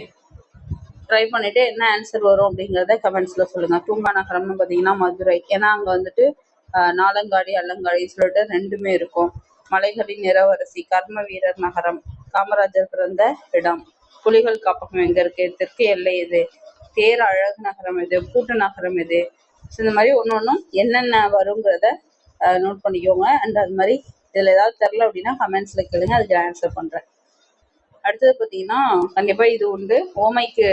ட்ரை பண்ணிட்டு என்ன ஆன்சர் வரும் அப்படிங்கிறத கமெண்ட்ஸ்ல சொல்லுங்க. தூங்கா நகரம்னு பார்த்தீங்கன்னா மதுரை. ஏன்னா அங்க நாலங்காடி அல்லங்காடி சொல்லிட்டு 2மே இருக்கும். மலைகளின் நிறவரசி கர்ம வீரர் நகரம், காமராஜர் பிறந்த இடம். புலிகள் காப்பகம் எங்க இருக்கு? தெற்கு எல்லை எது? தேர் அழகு நகரம் எது? பூட்டு நகரம் எது? இந்த மாதிரி ஒன்னொன்னும் என்னென்ன வருங்கிறத நோட் பண்ணிக்கோங்க. அண்ட் அது மாதிரி இதுல ஏதாவது தெரில அப்படின்னா கமெண்ட்ஸ்ல கேளுங்க, அதுக்கு ஆன்சர் பண்றேன். அடுத்தது பார்த்தீங்கன்னா கண்டிப்பா இது உண்டு. ஓமைக்கு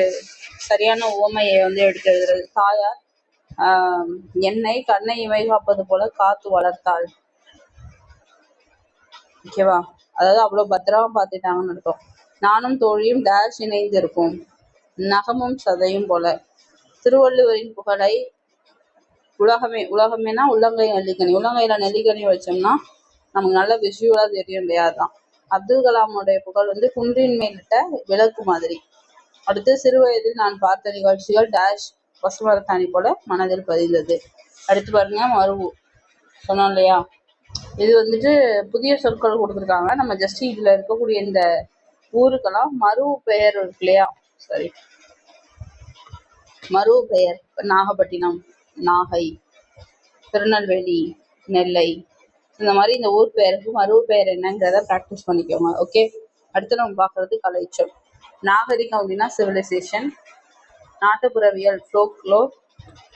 சரியான ஓமையை எடுத்து எழுதுறது. தாயார் எண்ணெய் கண்ணை இமை காப்பது போல காத்து வளர்த்தாள். ஓகேவா? அதாவது அவ்வளவு பத்திரமா பார்த்துட்டாங்கன்னு அர்த்தம். நானும் தோழியும் டேஷ் இணைந்து இருப்போம், நகமும் சதையும் போல. திருவள்ளுவரின் புகழை உலகமேனா உள்ளங்கை நெல்லிக்கனி. உள்ளங்கையில நெல்லிக்கனி வச்சோம்னா நமக்கு நல்ல விஷுவலா தெரியும் இல்லையா? தான் அப்துல் கலாமுடைய புகழ் குன்றின் மேலிட்ட விளக்கு மாதிரி. அடுத்து சிறு வயதில் நான் பார்த்த நிகழ்ச்சிகள் டேஷ் பசுமரத்தாணி போல மனதில் பதிந்தது. அடுத்து பாருங்க மருவு. சொன்னோம் இல்லையா? இது புதிய சொற்கள் கொடுத்துருக்காங்க. நம்ம ஜஸ்ட் இதுல இருக்கக்கூடிய இந்த ஊருக்கெல்லாம் மருவு பெயர் இருக்கு இல்லையா? சரி, மருவு பெயர். நாகப்பட்டினம், நாகை, திருநெல்வேலி, நெல்லை, இந்த மாதிரி இந்த ஊர் பெயருக்கு மருவு பெயர் என்னங்கிறத ப்ராக்டிஸ் பண்ணிக்கோங்க. ஓகே, அடுத்து நம்ம பார்க்கறது கலைச்சொல். நாகரிகம் அப்படின்னா சிவிலைசேஷன். நாட்டுப்புறவியல் ஃப்ளோக்லோர்.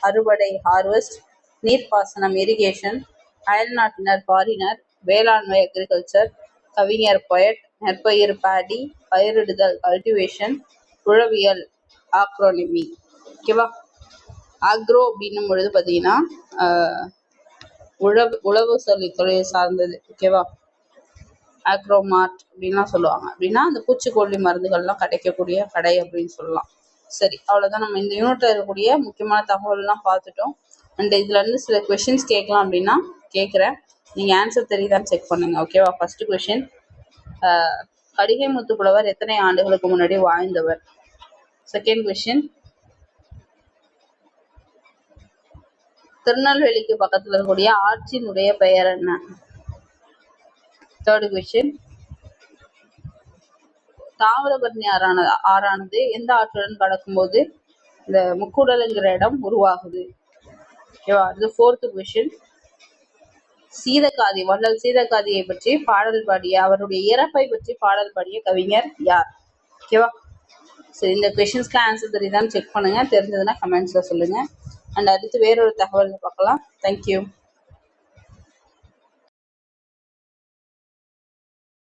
அறுவடை ஹார்வெஸ்ட். நீர்ப்பாசனம் இரிகேஷன். அயல்நாட்டினர் ஃபாரினர். வேளாண்மை அக்ரிகல்ச்சர். கவிஞர் பொயட். நெற்பயிர் பேடி. பயிரிடுதல் கல்டிவேஷன். உழவியல் ஆக்ரோனிமி. ஓகேவா? ஆக்ரோ அப்படின்னும் பொழுது பார்த்தீங்கன்னா உழவு தொழில் சார்ந்தது. ஓகேவா? ஆக்ரோமார்ட் அப்படின்லாம் சொல்லுவாங்க. அப்படின்னா அந்த பூச்சிக்கொல்லி மருந்துகள்லாம் கிடைக்கக்கூடிய கடை அப்படின்னு சொல்லலாம். சரி, அவ்வளோதான். நம்ம இந்த யூனிட்ல இருக்கக்கூடிய முக்கியமான தகவல்லாம் பார்த்துட்டோம். அண்ட் இதுலேருந்து சில கொஷின்ஸ் கேட்கலாம் அப்படின்னா கேட்குறேன். நீங்கள் ஆன்சர் தெரியுதான்னு செக் பண்ணுங்க. ஓகேவா? ஃபர்ஸ்ட் கொஷின், கடிகை முத்துப்புலவர் எத்தனை ஆண்டுகளுக்கு முன்னாடி வாழ்ந்தவர்? செகண்ட் கொஷின், திருநெல்வேலிக்கு பக்கத்துல இருக்கக்கூடிய ஆற்றினுடைய பெயர் என்ன? தேர்ட் கொஸ்டின், தாமிரபரணி ஆறானது எந்த ஆற்றுடன் கடக்கும்போது இந்த முக்கூடலுங்கிற இடம் உருவாகுது? ஓகேவா? அடுத்து ஃபோர்த் கொஸ்டின், சீதக்காதி வள்ளல் சீதக்காதியை பற்றி பாடல் பாடிய அவருடைய இறப்பை பற்றி பாடல் பாடிய கவிஞர் யார்? ஓகேவா? சரி, இந்த கொஸ்டின்ஸ்க்கு ஆன்சர் தெரியுதான்னு செக் பண்ணுங்க. தெரிஞ்சதுன்னா கமெண்ட்ஸ்ல சொல்லுங்க. அண்ட் அடுத்து வேறொரு தகவல் பார்க்கலாம். தேங்க்யூ.